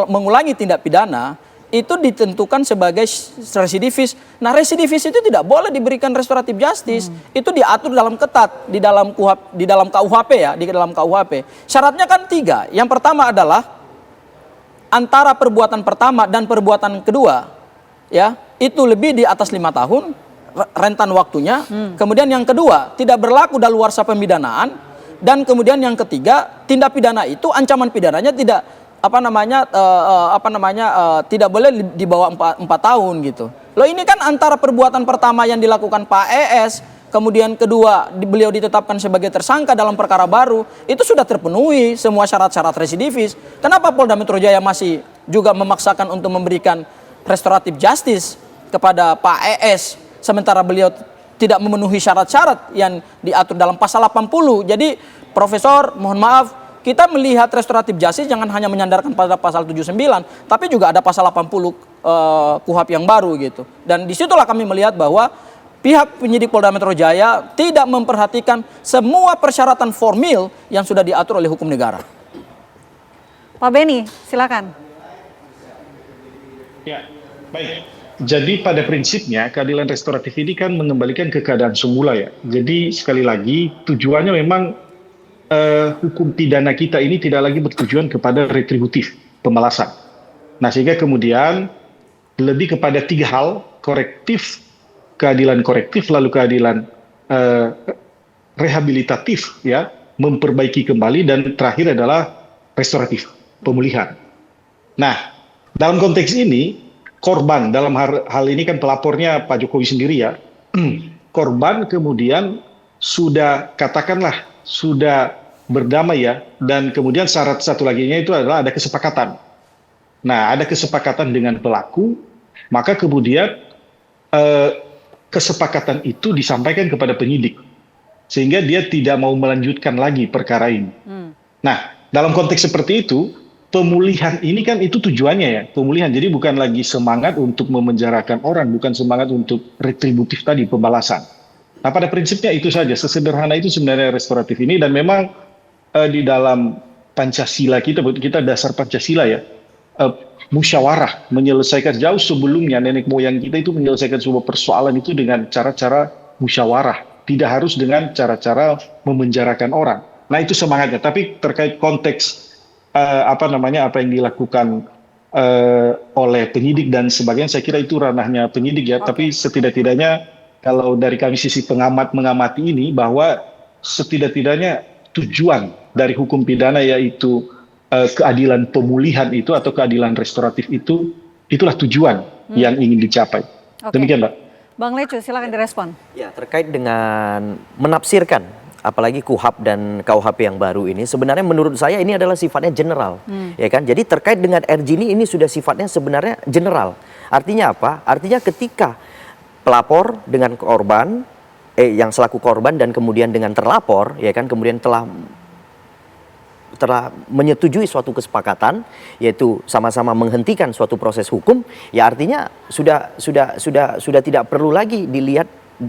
mengulangi tindak pidana, itu ditentukan sebagai residivis. Nah, residivis itu tidak boleh diberikan restoratif justice. Itu diatur dalam ketat di dalam KUHP ya, di dalam KUHP. Syaratnya kan 3. Yang pertama adalah antara perbuatan pertama dan perbuatan kedua, ya, itu lebih di atas 5 tahun rentan waktunya. Kemudian yang kedua, tidak berlaku daluarsa pemidanaan, dan kemudian yang ketiga, tindak pidana itu ancaman pidananya tidak tidak boleh di bawah 4 tahun gitu. Loh, ini kan antara perbuatan pertama yang dilakukan Pak ES, kemudian kedua beliau ditetapkan sebagai tersangka dalam perkara baru, itu sudah terpenuhi semua syarat-syarat residivis. Kenapa Polda Metro Jaya masih juga memaksakan untuk memberikan restoratif justice kepada Pak ES sementara beliau tidak memenuhi syarat-syarat yang diatur dalam pasal 80. Jadi Profesor, mohon maaf, kita melihat restoratif justice jangan hanya menyandarkan pada pasal 79, tapi juga ada pasal 80 KUHP yang baru gitu. Dan disitulah kami melihat bahwa pihak penyidik Polda Metro Jaya tidak memperhatikan semua persyaratan formil yang sudah diatur oleh hukum negara. Pak Beni, silakan. Ya, baik. Jadi pada prinsipnya keadilan restoratif ini kan mengembalikan ke keadaan semula ya. Jadi sekali lagi tujuannya memang hukum pidana kita ini tidak lagi bertujuan kepada retributif, pembalasan. Nah sehingga kemudian lebih kepada 3 hal, korektif, keadilan korektif, lalu keadilan rehabilitatif ya, memperbaiki kembali, dan terakhir adalah restoratif, pemulihan. Nah, dalam konteks ini, korban dalam hal ini kan pelapornya Pak Jokowi sendiri ya. Korban kemudian sudah katakanlah sudah berdamai ya, dan kemudian syarat satu laginya itu adalah ada kesepakatan. Nah, ada kesepakatan dengan pelaku, maka kemudian kesepakatan itu disampaikan kepada penyidik, sehingga dia tidak mau melanjutkan lagi perkara ini. Nah, dalam konteks seperti itu, pemulihan ini kan itu tujuannya ya, pemulihan. Jadi bukan lagi semangat untuk memenjarakan orang, bukan semangat untuk retributif tadi, pembalasan. Nah, pada prinsipnya itu saja, sesederhana itu sebenarnya restoratif ini, dan memang di dalam Pancasila kita dasar Pancasila ya, musyawarah, menyelesaikan jauh sebelumnya nenek moyang kita itu menyelesaikan sebuah persoalan itu dengan cara-cara musyawarah, tidak harus dengan cara-cara memenjarakan orang. Nah, itu semangatnya. Tapi terkait konteks apa yang dilakukan oleh penyidik dan sebagainya, saya kira itu ranahnya penyidik ya. Tapi setidak-tidaknya kalau dari kami sisi pengamat mengamati ini, bahwa setidak-tidaknya tujuan dari hukum pidana yaitu keadilan pemulihan itu atau keadilan restoratif itu, itulah tujuan yang ingin dicapai. Demikian, Mbak. Bang Lecu, silakan direspon. Ya, terkait dengan menafsirkan apalagi KUHP dan KUHP yang baru ini, sebenarnya menurut saya ini adalah sifatnya general, ya kan? Jadi terkait dengan RG ini sudah sifatnya sebenarnya general. Artinya apa? Artinya ketika pelapor dengan korban, yang selaku korban dan kemudian dengan terlapor, ya kan, kemudian telah menyetujui suatu kesepakatan, yaitu sama-sama menghentikan suatu proses hukum, ya artinya sudah tidak perlu lagi dilihat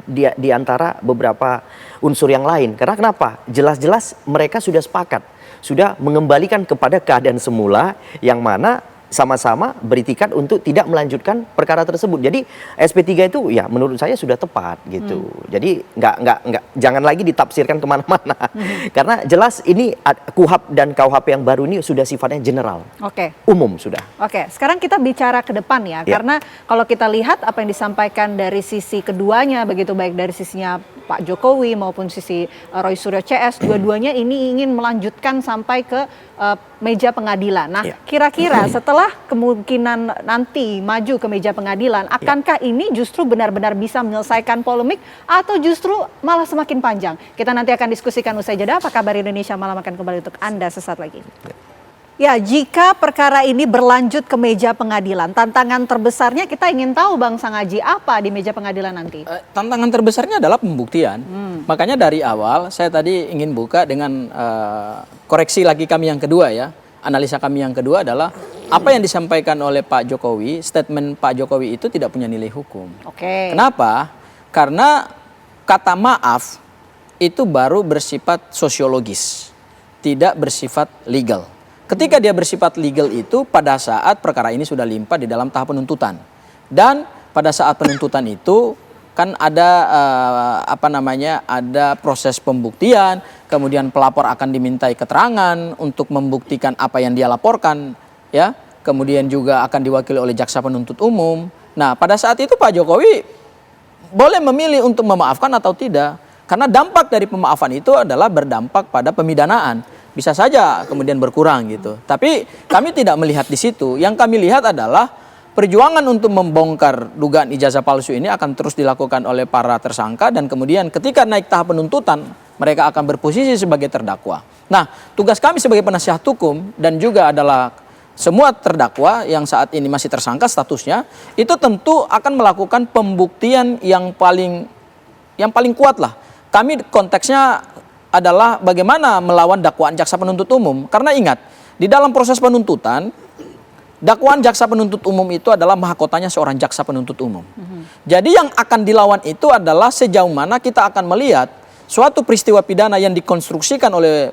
di antara beberapa unsur yang lain. Karena kenapa? Jelas-jelas mereka sudah sepakat, sudah mengembalikan kepada keadaan semula, yang mana sama-sama beritikat untuk tidak melanjutkan perkara tersebut. Jadi SP3 itu ya menurut saya sudah tepat gitu. Jadi jangan lagi ditafsirkan kemana-mana. Karena jelas ini KUHP dan KUHP yang baru ini sudah sifatnya general. Umum sudah. Sekarang kita bicara ke depan ya. Karena kalau kita lihat apa yang disampaikan dari sisi keduanya, begitu baik dari sisinya Pak Jokowi maupun sisi Roy Suryo CS, dua-duanya ini ingin melanjutkan sampai ke meja pengadilan. Nah, kira-kira setelah kemungkinan nanti maju ke meja pengadilan, akankah ini justru benar-benar bisa menyelesaikan polemik atau justru malah semakin panjang? Kita nanti akan diskusikan usai jeda. Apa kabar Indonesia Malam akan kembali untuk Anda sesaat lagi. Ya, jika perkara ini berlanjut ke meja pengadilan, tantangan terbesarnya kita ingin tahu, Bang Sangaji, apa di meja pengadilan nanti? Tantangan terbesarnya adalah pembuktian. Makanya dari awal saya tadi ingin buka dengan koreksi lagi kami yang kedua ya. Analisa kami yang kedua adalah apa yang disampaikan oleh Pak Jokowi, statement Pak Jokowi itu tidak punya nilai hukum. Kenapa? Karena kata maaf itu baru bersifat sosiologis, tidak bersifat legal. Ketika dia bersifat legal itu pada saat perkara ini sudah limpah di dalam tahap penuntutan. Dan pada saat penuntutan itu kan ada ada proses pembuktian, kemudian pelapor akan dimintai keterangan untuk membuktikan apa yang dia laporkan, ya. Kemudian juga akan diwakili oleh jaksa penuntut umum. Nah, pada saat itu Pak Jokowi boleh memilih untuk memaafkan atau tidak. Karena dampak dari pemaafan itu adalah berdampak pada pemidanaan. Bisa saja kemudian berkurang gitu. Tapi kami tidak melihat di situ. Yang kami lihat adalah perjuangan untuk membongkar dugaan ijazah palsu ini akan terus dilakukan oleh para tersangka, dan kemudian ketika naik tahap penuntutan mereka akan berposisi sebagai terdakwa. Nah, tugas kami sebagai penasihat hukum dan juga adalah semua terdakwa yang saat ini masih tersangka statusnya, itu tentu akan melakukan pembuktian yang paling kuat lah. Kami konteksnya adalah bagaimana melawan dakwaan jaksa penuntut umum. Karena ingat, di dalam proses penuntutan, dakwaan jaksa penuntut umum itu adalah mahkotanya seorang jaksa penuntut umum. Jadi yang akan dilawan itu adalah sejauh mana kita akan melihat suatu peristiwa pidana yang dikonstruksikan oleh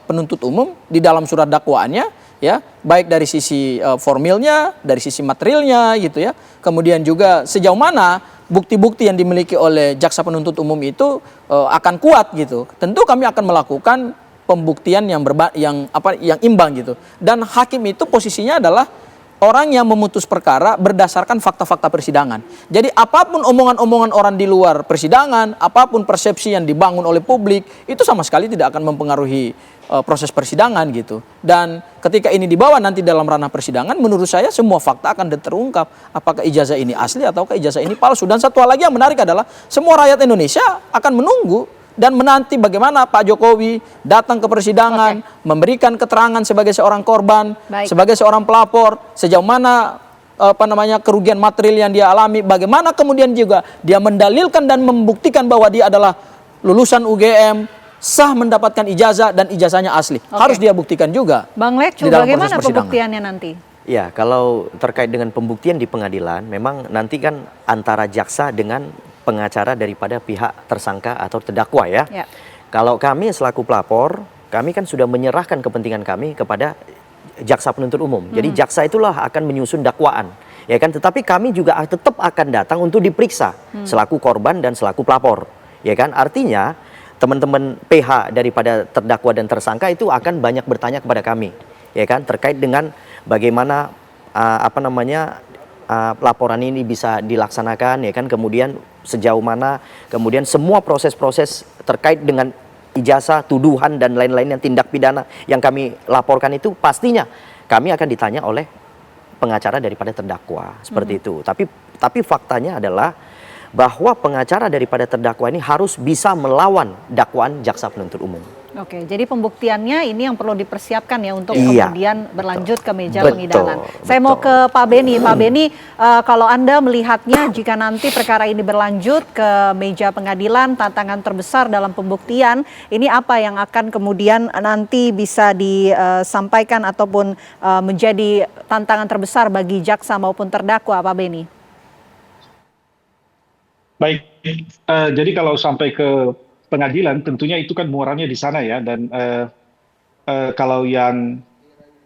penuntut umum di dalam surat dakwaannya, ya, baik dari sisi formilnya, dari sisi materialnya, gitu ya. Kemudian juga sejauh mana bukti-bukti yang dimiliki oleh jaksa penuntut umum itu akan kuat, gitu. Tentu kami akan melakukan pembuktian yang imbang, gitu. Dan hakim itu posisinya adalah orang yang memutus perkara berdasarkan fakta-fakta persidangan. Jadi apapun omongan-omongan orang di luar persidangan, apapun persepsi yang dibangun oleh publik, itu sama sekali tidak akan mempengaruhi proses persidangan, gitu. Dan ketika ini dibawa nanti dalam ranah persidangan, menurut saya semua fakta akan terungkap. Apakah ijazah ini asli ataukah ijazah ini palsu. Dan satu hal lagi yang menarik adalah semua rakyat Indonesia akan menunggu dan menanti bagaimana Pak Jokowi datang ke persidangan, memberikan keterangan sebagai seorang korban, sebagai seorang pelapor, sejauh mana kerugian material yang dia alami, bagaimana kemudian juga dia mendalilkan dan membuktikan bahwa dia adalah lulusan UGM, sah mendapatkan ijazah dan ijazahnya asli. Harus dia buktikan juga. Bang Lecu, bagaimana pembuktiannya nanti? Ya, kalau terkait dengan pembuktian di pengadilan, memang nanti kan antara jaksa dengan pengacara daripada pihak tersangka atau terdakwa, ya. Kalau kami selaku pelapor, kami kan sudah menyerahkan kepentingan kami kepada jaksa penuntut umum. Jadi jaksa itulah akan menyusun dakwaan, ya kan. Tetapi kami juga tetap akan datang untuk diperiksa selaku korban dan selaku pelapor, ya kan. Artinya teman-teman PH daripada terdakwa dan tersangka itu akan banyak bertanya kepada kami, ya kan, terkait dengan bagaimana laporan ini bisa dilaksanakan, ya kan, kemudian sejauh mana kemudian semua proses-proses terkait dengan ijazah, tuduhan dan lain-lain yang tindak pidana yang kami laporkan itu pastinya kami akan ditanya oleh pengacara daripada terdakwa, seperti itu. Tapi faktanya adalah bahwa pengacara daripada terdakwa ini harus bisa melawan dakwaan jaksa penuntut umum. Oke, jadi pembuktiannya ini yang perlu dipersiapkan ya untuk kemudian berlanjut ke meja pengidangan. Saya mau ke Pak Beni. Pak Beni, kalau Anda melihatnya jika nanti perkara ini berlanjut ke meja pengadilan, tantangan terbesar dalam pembuktian, ini apa yang akan kemudian nanti bisa disampaikan ataupun menjadi tantangan terbesar bagi jaksa maupun terdakwa, Pak Beni? Baik, jadi kalau sampai ke pengadilan tentunya itu kan muaranya di sana ya, dan kalau yang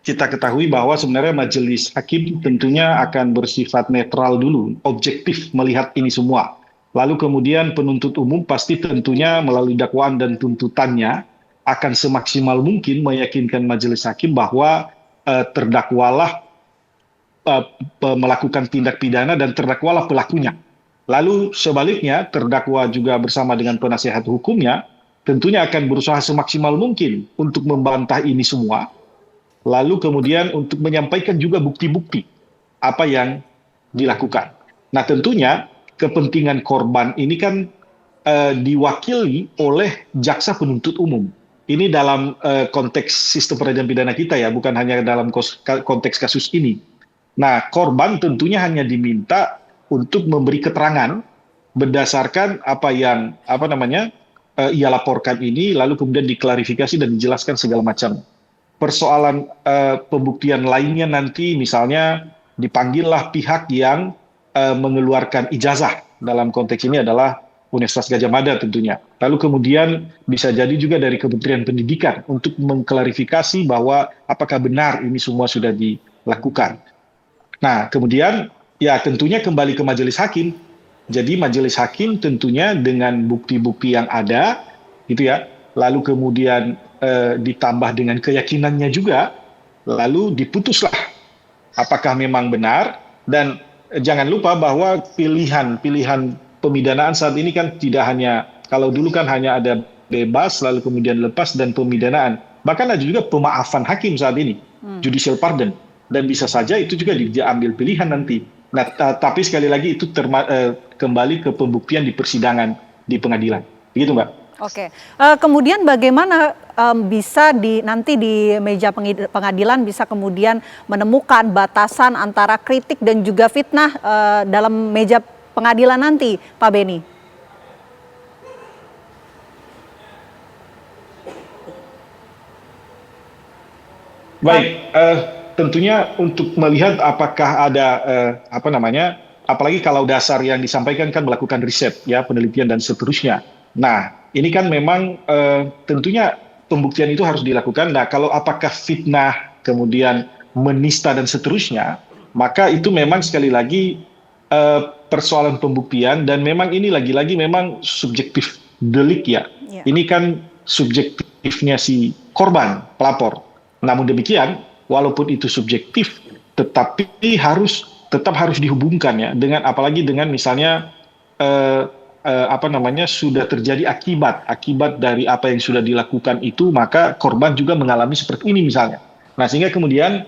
kita ketahui bahwa sebenarnya majelis hakim tentunya akan bersifat netral dulu, objektif melihat ini semua. Lalu kemudian penuntut umum pasti tentunya melalui dakwaan dan tuntutannya akan semaksimal mungkin meyakinkan majelis hakim bahwa terdakwalah melakukan tindak pidana dan terdakwalah pelakunya. Lalu sebaliknya terdakwa juga bersama dengan penasehat hukumnya tentunya akan berusaha semaksimal mungkin untuk membantah ini semua. Lalu kemudian untuk menyampaikan juga bukti-bukti apa yang dilakukan. Nah tentunya kepentingan korban ini kan diwakili oleh jaksa penuntut umum. Ini dalam konteks sistem peradilan pidana kita ya, bukan hanya dalam konteks kasus ini. Nah korban tentunya hanya diminta untuk memberi keterangan berdasarkan apa yang ia laporkan ini, lalu kemudian diklarifikasi dan dijelaskan segala macam. Persoalan pembuktian lainnya nanti misalnya dipanggillah pihak yang mengeluarkan ijazah, dalam konteks ini adalah Universitas Gadjah Mada tentunya. Lalu kemudian bisa jadi juga dari Kementerian Pendidikan untuk mengklarifikasi bahwa apakah benar ini semua sudah dilakukan. Nah kemudian ya tentunya kembali ke majelis hakim. Jadi majelis hakim tentunya dengan bukti-bukti yang ada, gitu ya, lalu kemudian ditambah dengan keyakinannya juga, lalu diputuslah apakah memang benar. Dan jangan lupa bahwa pilihan pemidanaan saat ini kan tidak hanya, kalau dulu kan hanya ada bebas, lalu kemudian lepas dan pemidanaan. Bahkan ada juga pemaafan hakim saat ini, judicial pardon. Dan bisa saja itu juga diambil pilihan nanti. Nah, tapi sekali lagi itu kembali ke pembuktian di persidangan di pengadilan, begitu Mbak. Oke, kemudian bagaimana bisa nanti di meja pengadilan bisa kemudian menemukan batasan antara kritik dan juga fitnah dalam meja pengadilan nanti, Pak Beni? Baik, tentunya untuk melihat apakah ada apalagi kalau dasar yang disampaikan kan melakukan riset, ya, penelitian dan seterusnya. Nah, ini kan memang tentunya pembuktian itu harus dilakukan. Nah, kalau apakah fitnah, kemudian menista dan seterusnya, maka itu memang sekali lagi persoalan pembuktian, dan memang ini lagi-lagi memang subjektif delik, ya. Ini kan subjektifnya si korban, pelapor. Namun demikian, walaupun itu subjektif, tetapi tetap harus dihubungkan, ya, dengan apalagi dengan misalnya sudah terjadi akibat dari apa yang sudah dilakukan itu, maka korban juga mengalami seperti ini misalnya. Nah, sehingga kemudian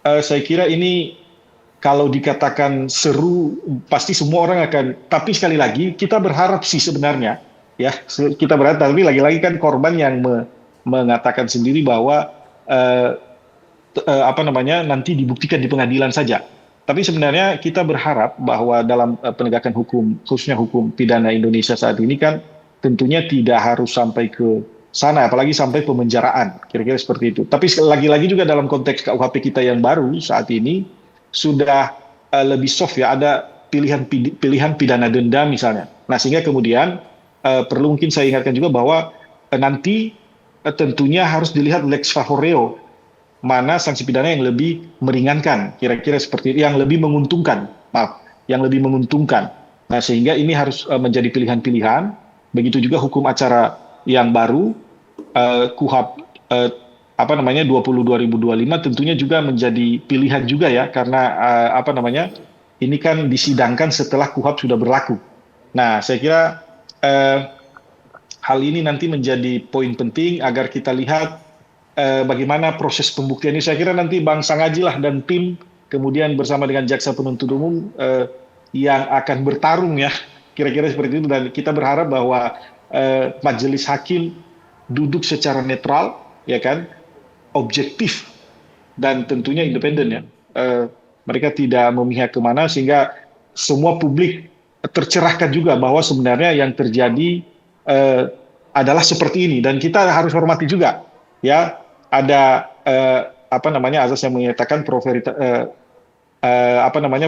saya kira ini kalau dikatakan seru, pasti semua orang akan, tapi sekali lagi kita berharap sih sebenarnya, ya, kita berharap, tapi lagi-lagi kan korban yang mengatakan sendiri bahwa nanti dibuktikan di pengadilan saja. Tapi sebenarnya kita berharap bahwa dalam penegakan hukum, khususnya hukum pidana Indonesia saat ini kan tentunya tidak harus sampai ke sana, apalagi sampai pemenjaraan, kira-kira seperti itu. Tapi lagi-lagi juga dalam konteks KUHP kita yang baru saat ini, sudah lebih soft, ya, ada pilihan pidana denda misalnya. Nah, sehingga kemudian perlu mungkin saya ingatkan juga bahwa nanti tentunya harus dilihat lex favoreo, mana sanksi pidana yang lebih meringankan, kira-kira seperti itu, yang lebih menguntungkan. Nah, sehingga ini harus menjadi pilihan-pilihan. Begitu juga hukum acara yang baru, KUHP 20/2025 tentunya juga menjadi pilihan juga, ya, karena ini kan disidangkan setelah KUHP sudah berlaku. Nah, saya kira hal ini nanti menjadi poin penting agar kita lihat bagaimana proses pembuktian ini. Saya kira nanti Bang Sangaji lah dan tim kemudian bersama dengan jaksa penuntut umum yang akan bertarung, ya, kira-kira seperti itu. Dan kita berharap bahwa majelis hakim duduk secara netral, ya kan, objektif dan tentunya independen, ya. Mereka tidak memihak kemana, sehingga semua publik tercerahkan juga bahwa sebenarnya yang terjadi adalah seperti ini, dan kita harus hormati juga, ya, ada azas yang menyatakan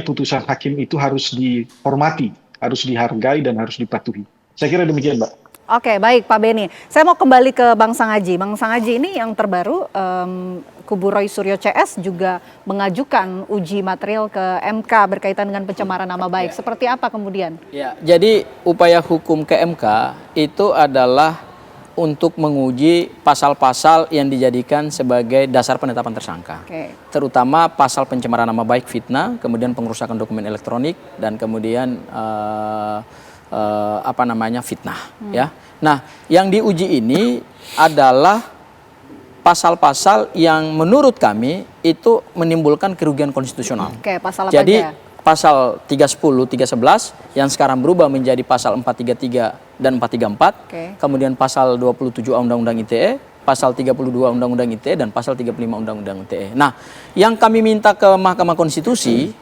putusan hakim itu harus dihormati, harus dihargai dan harus dipatuhi. Saya kira demikian, Mbak. Oke, baik Pak Beni. Saya mau kembali ke Bang Sangaji. Bang Sangaji, ini yang terbaru, kubu Roy Suryo CS juga mengajukan uji material ke MK berkaitan dengan pencemaran nama baik. Seperti apa kemudian? Ya, jadi upaya hukum ke MK itu adalah untuk menguji pasal-pasal yang dijadikan sebagai dasar penetapan tersangka. Terutama pasal pencemaran nama baik, fitnah, kemudian pengerusakan dokumen elektronik, dan kemudian fitnah, ya. Nah, yang diuji ini adalah pasal-pasal yang menurut kami itu menimbulkan kerugian konstitusional. Pasal apa Jadi aja? pasal 310, 311 yang sekarang berubah menjadi pasal 433 dan 434, kemudian pasal 27 Undang-Undang ITE, pasal 32 Undang-Undang ITE, dan pasal 35 Undang-Undang ITE. Nah, yang kami minta ke Mahkamah Konstitusi,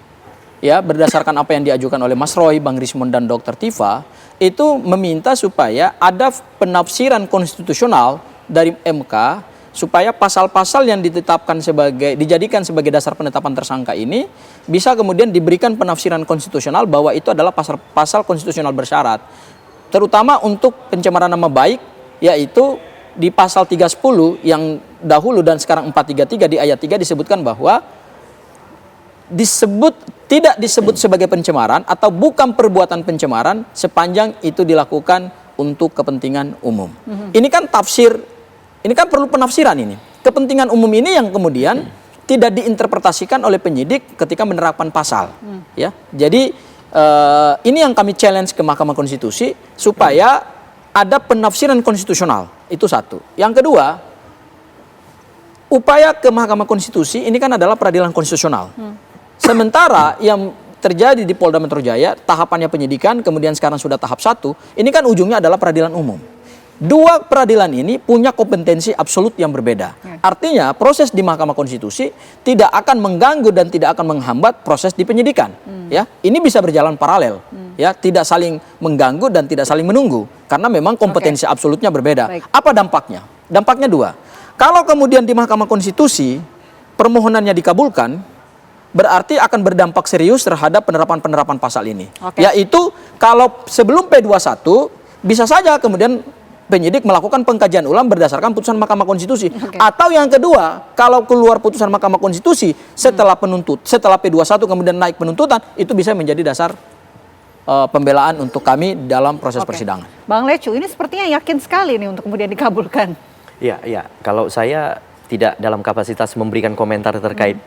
ya, berdasarkan apa yang diajukan oleh Mas Roy, Bang Rismond, dan Dr. Tifa, itu meminta supaya ada penafsiran konstitusional dari MK supaya pasal-pasal yang dijadikan sebagai dasar penetapan tersangka ini bisa kemudian diberikan penafsiran konstitusional bahwa itu adalah pasal konstitusional bersyarat, terutama untuk pencemaran nama baik, yaitu di pasal 310 yang dahulu dan sekarang 433 di ayat 3 disebutkan bahwa tidak disebut sebagai pencemaran atau bukan perbuatan pencemaran sepanjang itu dilakukan untuk kepentingan umum. Ini kan tafsir, ini kan perlu penafsiran ini. Kepentingan umum ini yang kemudian tidak diinterpretasikan oleh penyidik ketika menerapkan pasal. Ya, jadi ini yang kami challenge ke Mahkamah Konstitusi supaya ada penafsiran konstitusional. Itu satu. Yang kedua, upaya ke Mahkamah Konstitusi ini kan adalah peradilan konstitusional. Sementara yang terjadi di Polda Metro Jaya, tahapannya penyidikan, kemudian sekarang sudah tahap 1, ini kan ujungnya adalah peradilan umum. Dua peradilan ini punya kompetensi absolut yang berbeda. Artinya proses di Mahkamah Konstitusi tidak akan mengganggu dan tidak akan menghambat proses di penyidikan. Ya, ini bisa berjalan paralel. Ya, tidak saling mengganggu dan tidak saling menunggu karena memang kompetensi absolutnya berbeda. Apa dampaknya? Dampaknya dua. Kalau kemudian di Mahkamah Konstitusi permohonannya dikabulkan, berarti akan berdampak serius terhadap penerapan pasal ini. Oke. Yaitu kalau sebelum P21 bisa saja kemudian penyidik melakukan pengkajian ulang berdasarkan putusan Mahkamah Konstitusi. Atau yang kedua, kalau keluar putusan Mahkamah Konstitusi setelah P21 kemudian naik penuntutan, itu bisa menjadi dasar pembelaan untuk kami dalam proses persidangan. Bang Lecu, ini sepertinya yakin sekali nih untuk kemudian dikabulkan. Ya, kalau saya tidak dalam kapasitas memberikan komentar terkait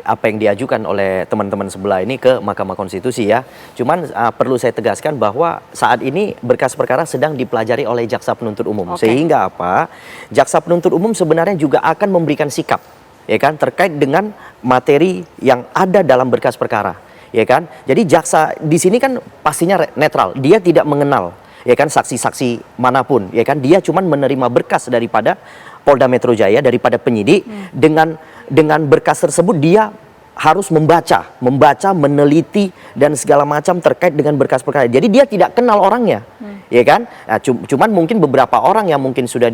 apa yang diajukan oleh teman-teman sebelah ini ke Mahkamah Konstitusi ya. Cuman perlu saya tegaskan bahwa saat ini berkas perkara sedang dipelajari oleh Jaksa Penuntut Umum. Sehingga apa? Jaksa Penuntut Umum sebenarnya juga akan memberikan sikap, ya kan, terkait dengan materi yang ada dalam berkas perkara, ya kan. Jadi jaksa di sini kan pastinya netral, dia tidak mengenal, ya kan, saksi-saksi manapun, ya kan. Dia cuman menerima berkas daripada Polda Metro Jaya, daripada penyidik. Dengan berkas tersebut dia harus membaca, meneliti dan segala macam terkait dengan berkas perkara. Jadi dia tidak kenal orangnya, ya kan. Nah, cuman mungkin beberapa orang yang mungkin sudah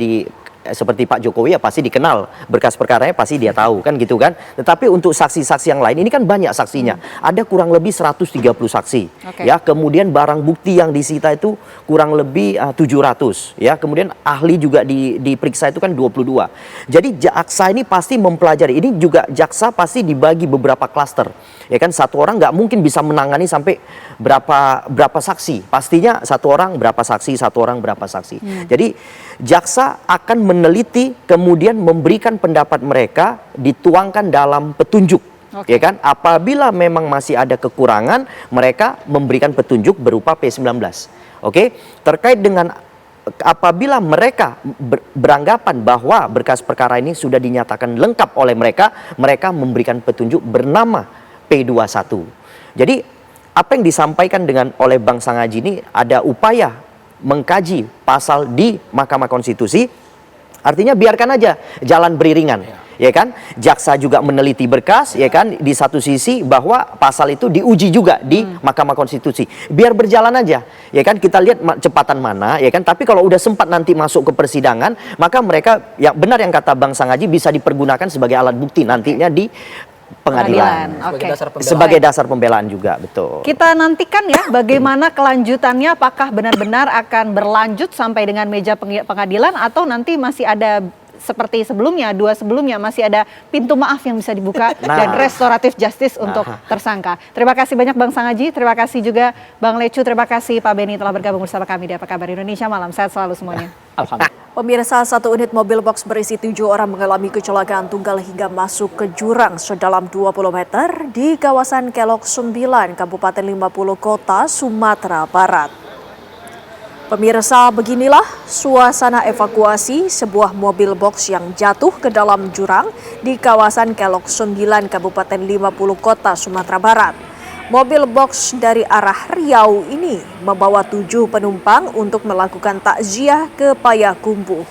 seperti Pak Jokowi ya pasti dikenal, berkas perkaranya pasti dia tahu kan gitu kan. Tetapi untuk saksi-saksi yang lain ini kan banyak saksinya. Ada kurang lebih 130 saksi. Ya, kemudian barang bukti yang disita itu kurang lebih 700 ya. Kemudian ahli juga diperiksa itu kan 22. Jadi jaksa ini pasti mempelajari. Ini juga jaksa pasti dibagi beberapa klaster. Ya kan, satu orang nggak mungkin bisa menangani sampai berapa saksi. Pastinya satu orang berapa saksi, satu orang berapa saksi. Jadi jaksa akan meneliti, kemudian memberikan pendapat mereka, dituangkan dalam petunjuk, ya kan. Apabila memang masih ada kekurangan, mereka memberikan petunjuk berupa P19. Terkait dengan apabila mereka beranggapan bahwa berkas perkara ini sudah dinyatakan lengkap oleh mereka, mereka memberikan petunjuk bernama P21. Jadi apa yang disampaikan oleh Bang Sangaji ini ada upaya mengkaji pasal di Mahkamah Konstitusi, artinya biarkan aja jalan beriringan, ya kan. Jaksa juga meneliti berkas, ya kan, di satu sisi bahwa pasal itu diuji juga di Mahkamah Konstitusi. Biar berjalan aja, ya kan, kita lihat cepatan mana, ya kan. Tapi kalau udah sempat nanti masuk ke persidangan, maka mereka, yang benar yang kata Bang Sangaji, bisa dipergunakan sebagai alat bukti nantinya di pengadilan. Sebagai dasar pembelaan juga, betul. Kita nantikan ya bagaimana kelanjutannya, apakah benar-benar akan berlanjut sampai dengan meja pengadilan atau nanti masih ada seperti sebelumnya, dua sebelumnya masih ada pintu maaf yang bisa dibuka dan restoratif justice untuk tersangka. Terima kasih banyak Bang Sangaji, terima kasih juga Bang Lecu, terima kasih Pak Beni telah bergabung bersama kami di Apa Kabar Indonesia Malam. Sehat selalu semuanya. Alhamdulillah. Pemirsa, satu unit mobil box berisi 7 orang mengalami kecelakaan tunggal hingga masuk ke jurang sedalam 20 meter di kawasan Kelok 9, Kabupaten 50 Kota, Sumatera Barat. Pemirsa, beginilah suasana evakuasi sebuah mobil box yang jatuh ke dalam jurang di kawasan Kelok 9, Kabupaten 50 Kota, Sumatera Barat. Mobil box dari arah Riau ini membawa 7 penumpang untuk melakukan takziah ke Payakumbuh.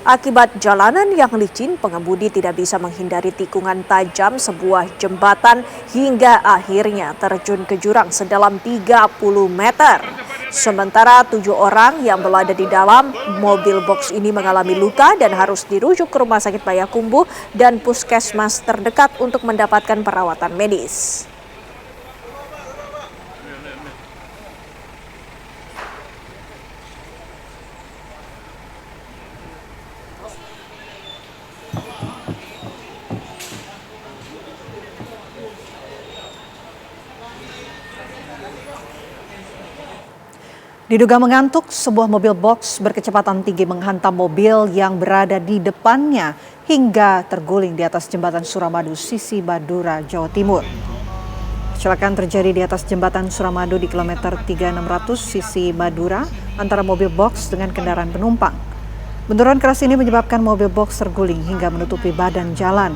Akibat jalanan yang licin, pengemudi tidak bisa menghindari tikungan tajam sebuah jembatan hingga akhirnya terjun ke jurang sedalam 30 meter. Sementara 7 orang yang berada di dalam mobil box ini mengalami luka dan harus dirujuk ke Rumah Sakit Payakumbuh dan puskesmas terdekat untuk mendapatkan perawatan medis. Diduga mengantuk, sebuah mobil box berkecepatan tinggi menghantam mobil yang berada di depannya hingga terguling di atas jembatan Suramadu, sisi Madura, Jawa Timur. Kecelakaan terjadi di atas jembatan Suramadu di kilometer 3600 sisi Madura antara mobil box dengan kendaraan penumpang. Benturan keras ini menyebabkan mobil box terguling hingga menutupi badan jalan.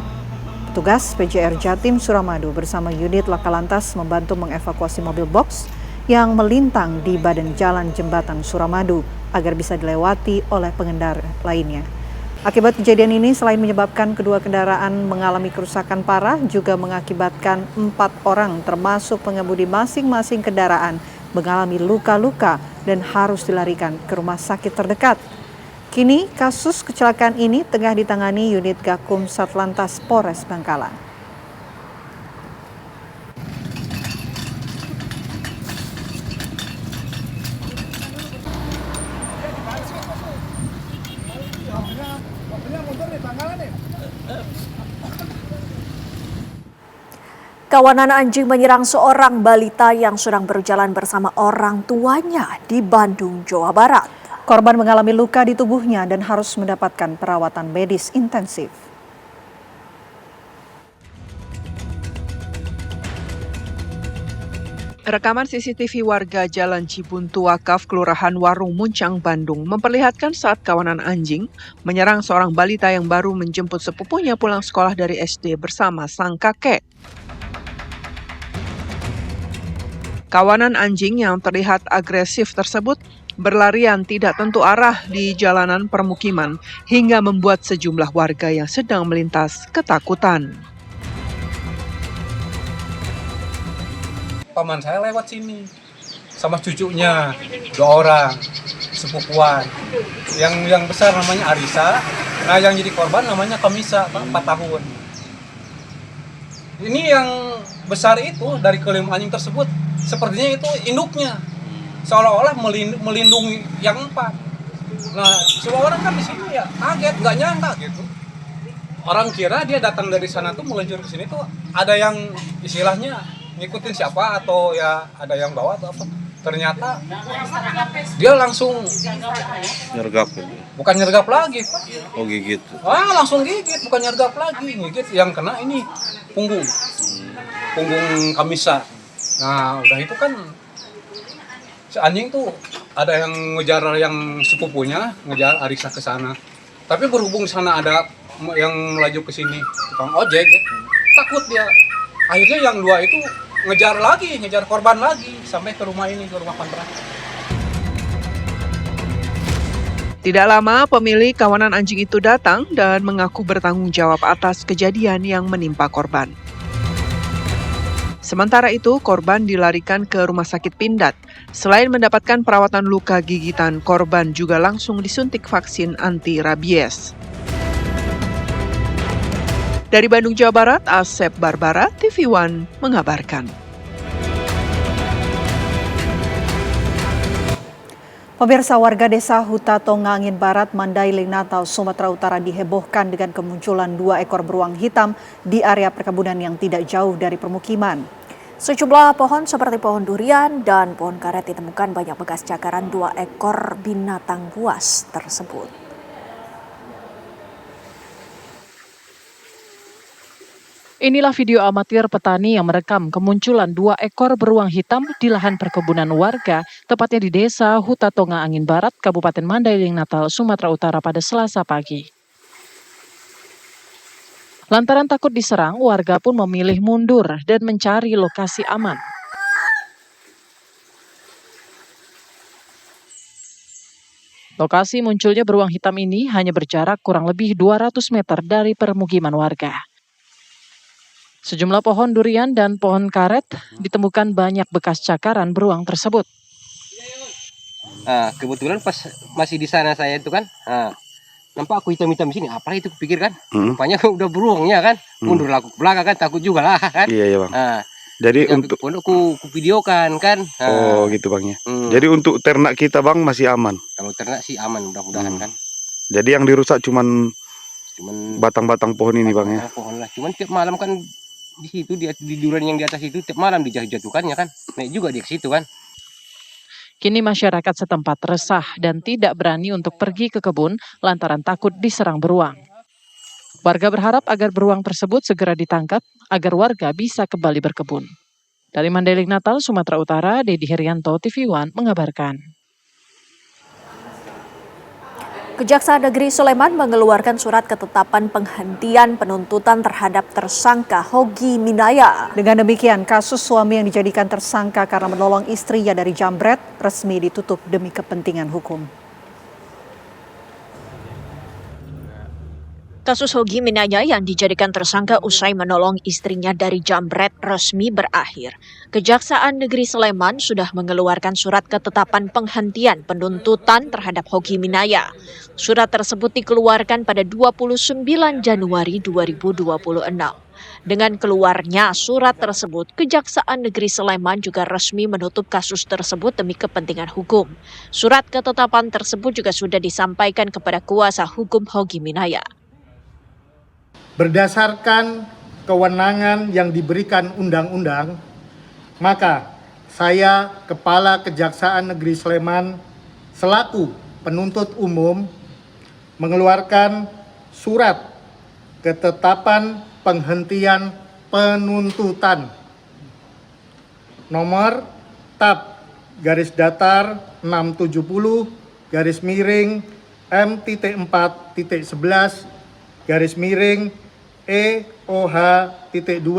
Petugas PJR Jatim Suramadu bersama unit Laka Lantas membantu mengevakuasi mobil box yang melintang di badan jalan jembatan Suramadu agar bisa dilewati oleh pengendara lainnya. Akibat kejadian ini selain menyebabkan kedua kendaraan mengalami kerusakan parah, juga mengakibatkan 4 orang termasuk pengemudi masing-masing kendaraan mengalami luka-luka dan harus dilarikan ke rumah sakit terdekat. Kini kasus kecelakaan ini tengah ditangani unit Gakum Satlantas Polres Bangkalan. Kawanan anjing menyerang seorang balita yang sedang berjalan bersama orang tuanya di Bandung, Jawa Barat. Korban mengalami luka di tubuhnya dan harus mendapatkan perawatan medis intensif. Rekaman CCTV warga Jalan Cibuntu Wakaf, Kelurahan Warung Muncang, Bandung memperlihatkan saat kawanan anjing menyerang seorang balita yang baru menjemput sepupunya pulang sekolah dari SD bersama sang kakek. Kawanan anjing yang terlihat agresif tersebut berlarian tidak tentu arah di jalanan permukiman hingga membuat sejumlah warga yang sedang melintas ketakutan. Paman saya lewat sini sama cucunya, 2 orang sepupuan. Yang besar namanya Arisa, nah yang jadi korban namanya Kamisa, 4 tahun. Ini yang besar itu dari kelima anjing tersebut, sepertinya itu induknya, seolah-olah melindungi yang 4. Nah, semua orang kan di sini ya kaget, nggak nyangka gitu. Orang kira dia datang dari sana tuh meluncur ke sini tuh ada yang istilahnya ngikutin siapa atau ya ada yang bawa atau apa. Ternyata dia langsung nyergap. Bukan nyergap lagi, Pak. Oh, gigit. Langsung gigit, bukan nyergap lagi, gigit. Yang kena ini punggung Kamisa. Nah, udah itu kan si anjing tuh ada yang ngejar yang sepupunya, ngejar Arisa ke sana. Tapi berhubung di sana ada yang melaju ke sini, tukang ojek ya. Takut dia. Akhirnya yang 2 itu ngejar korban lagi sampai ke rumah ini, ke rumah kontrakan. Tidak lama pemilik kawanan anjing itu datang dan mengaku bertanggung jawab atas kejadian yang menimpa korban. Sementara itu, korban dilarikan ke rumah sakit Pindad. Selain mendapatkan perawatan luka gigitan, korban juga langsung disuntik vaksin anti rabies. Dari Bandung, Jawa Barat, Asep Barbara, TV One mengabarkan. Pemirsa, warga desa Huta Tonga Angin Barat, Mandailing, Natal, Sumatera Utara dihebohkan dengan kemunculan 2 ekor beruang hitam di area perkebunan yang tidak jauh dari permukiman. Sejumlah pohon seperti pohon durian dan pohon karet ditemukan banyak bekas cakaran 2 ekor binatang buas tersebut. Inilah video amatir petani yang merekam kemunculan 2 ekor beruang hitam di lahan perkebunan warga, tepatnya di desa Huta Tonga Angin Barat, Kabupaten Mandailing, Natal, Sumatera Utara pada Selasa pagi. Lantaran takut diserang, warga pun memilih mundur dan mencari lokasi aman. Lokasi munculnya beruang hitam ini hanya berjarak kurang lebih 200 meter dari permukiman warga. Sejumlah pohon durian dan pohon karet ditemukan banyak bekas cakaran beruang tersebut. Kebetulan pas masih di sana saya itu kan, nampak aku hitam-hitam di sini. Apa itu kupikir kan? Rupanya udah beruangnya kan. Mundur laku ke belakang kan, takut juga lah kan. Iya Bang. Jadi untuk aku videokan kan. Oh gitu Bang ya. Jadi untuk ternak kita Bang masih aman. Kalau ternak sih aman mudah-mudahan kan. Jadi yang dirusak cuman batang-batang pohon ini Bang ya. Pohon lah. Cuman tiap malam kan di situ di durian yang di atas itu tiap malam dijatuhkannya kan. Naik juga dia ke situ kan. Kini masyarakat setempat resah dan tidak berani untuk pergi ke kebun lantaran takut diserang beruang. Warga berharap agar beruang tersebut segera ditangkap agar warga bisa kembali berkebun. Dari Mandailing, Natal, Sumatera Utara, Dedi Herianto, TV One mengabarkan. Kejaksaan Negeri Sleman mengeluarkan surat ketetapan penghentian penuntutan terhadap tersangka Hogi Minaya. Dengan demikian, kasus suami yang dijadikan tersangka karena menolong istrinya dari jambret resmi ditutup demi kepentingan hukum. Kasus Hogi Minaya yang dijadikan tersangka usai menolong istrinya dari jambret resmi berakhir. Kejaksaan Negeri Sleman sudah mengeluarkan surat ketetapan penghentian penuntutan terhadap Hogi Minaya. Surat tersebut dikeluarkan pada 29 Januari 2026. Dengan keluarnya surat tersebut, Kejaksaan Negeri Sleman juga resmi menutup kasus tersebut demi kepentingan hukum. Surat ketetapan tersebut juga sudah disampaikan kepada kuasa hukum Hogi Minaya. Berdasarkan kewenangan yang diberikan undang-undang, maka saya, Kepala Kejaksaan Negeri Sleman, selaku penuntut umum, mengeluarkan surat ketetapan penghentian penuntutan nomor TAP garis datar 670 garis miring M.4.11 garis miring EOH.2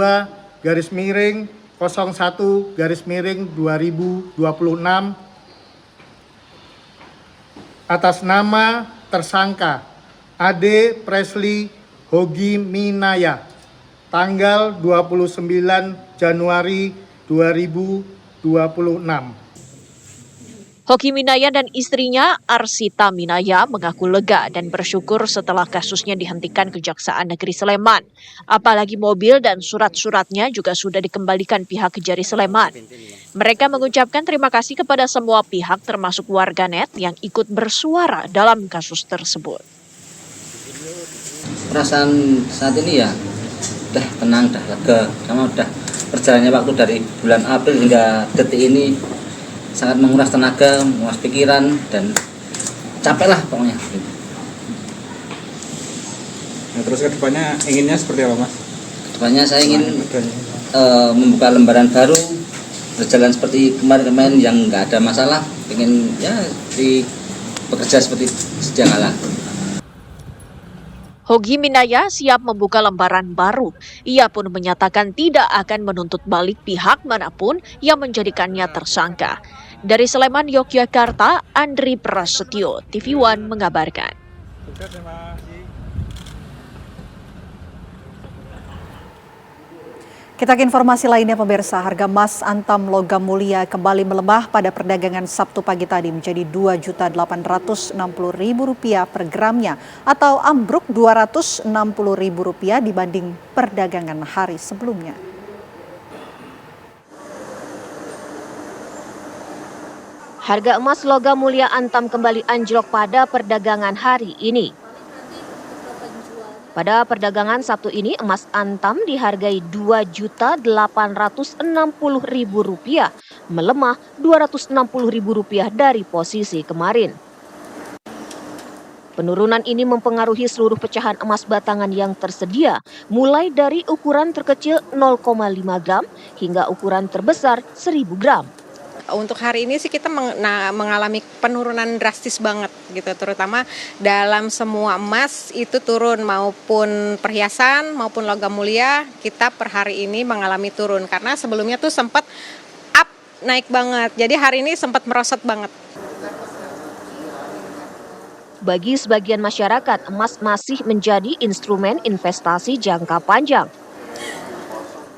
garis miring 01 garis miring 2026 atas nama tersangka Ade Presley Hogi Minaya tanggal 29 Januari 2026. Hoki Minaya dan istrinya Arsita Minaya mengaku lega dan bersyukur setelah kasusnya dihentikan Kejaksaan Negeri Sleman. Apalagi mobil dan surat-suratnya juga sudah dikembalikan pihak Kejari Sleman. Mereka mengucapkan terima kasih kepada semua pihak termasuk warganet yang ikut bersuara dalam kasus tersebut. Perasaan saat ini ya udah tenang, udah lega, karena udah berjalannya waktu dari bulan April hingga detik ini sangat menguras tenaga, menguras pikiran, dan capek lah pokoknya. Nah, terus kedepannya inginnya seperti apa, Mas? Kedepannya saya ingin membuka lembaran baru, berjalan seperti kemarin-kemarin yang nggak ada masalah, ingin ya bekerja seperti sedia kala. Hogi Minaya siap membuka lembaran baru. Ia pun menyatakan tidak akan menuntut balik pihak manapun yang menjadikannya tersangka. Dari Sleman, Yogyakarta, Andri Prasetyo, TV One mengabarkan. Kita ke informasi lainnya pemirsa, harga emas antam logam mulia kembali melemah pada perdagangan Sabtu pagi tadi menjadi Rp2.860.000 per gramnya atau ambruk Rp260.000 dibanding perdagangan hari sebelumnya. Harga emas logam mulia antam kembali anjlok pada perdagangan hari ini. Pada perdagangan Sabtu ini, emas antam dihargai Rp2.860.000, melemah Rp260.000 dari posisi kemarin. Penurunan ini mempengaruhi seluruh pecahan emas batangan yang tersedia, mulai dari ukuran terkecil 0,5 gram hingga ukuran terbesar 1000 gram. Untuk hari ini sih kita mengalami penurunan drastis banget gitu, terutama dalam semua emas itu turun, maupun perhiasan maupun logam mulia kita per hari ini mengalami turun karena sebelumnya tuh sempat up naik banget, jadi hari ini sempat merosot banget. Bagi sebagian masyarakat, emas masih menjadi instrumen investasi jangka panjang.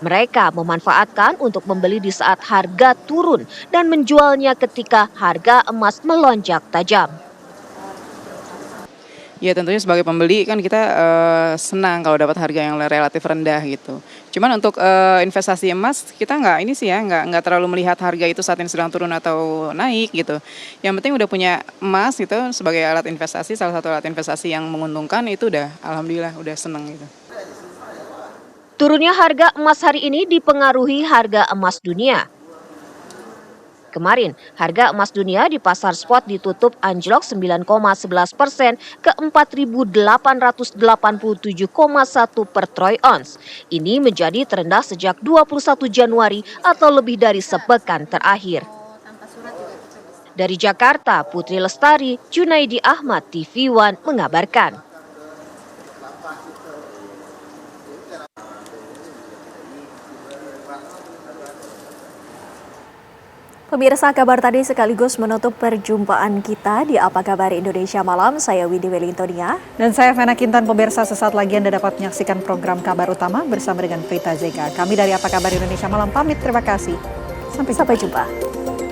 Mereka memanfaatkan untuk membeli di saat harga turun dan menjualnya ketika harga emas melonjak tajam. Ya tentunya sebagai pembeli kan kita senang kalau dapat harga yang relatif rendah gitu. Cuman untuk investasi emas kita nggak terlalu melihat harga itu saat ini sedang turun atau naik gitu. Yang penting udah punya emas gitu sebagai alat investasi, salah satu alat investasi yang menguntungkan, itu udah alhamdulillah udah senang gitu. Turunnya harga emas hari ini dipengaruhi harga emas dunia. Kemarin, harga emas dunia di pasar spot ditutup anjlok 9,11% ke 4.887,1 per troy ounce. Ini menjadi terendah sejak 21 Januari atau lebih dari sepekan terakhir. Dari Jakarta, Putri Lestari, Junaidi Ahmad, TV One mengabarkan. Pemirsa, kabar tadi sekaligus menutup perjumpaan kita di Apa Kabar Indonesia Malam. Saya Windy Wellingtonia. Dan saya Vena Kintan. Pemirsa, sesaat lagi Anda dapat menyaksikan program Kabar Utama bersama dengan Prita Zeka. Kami dari Apa Kabar Indonesia Malam pamit, terima kasih. Sampai jumpa.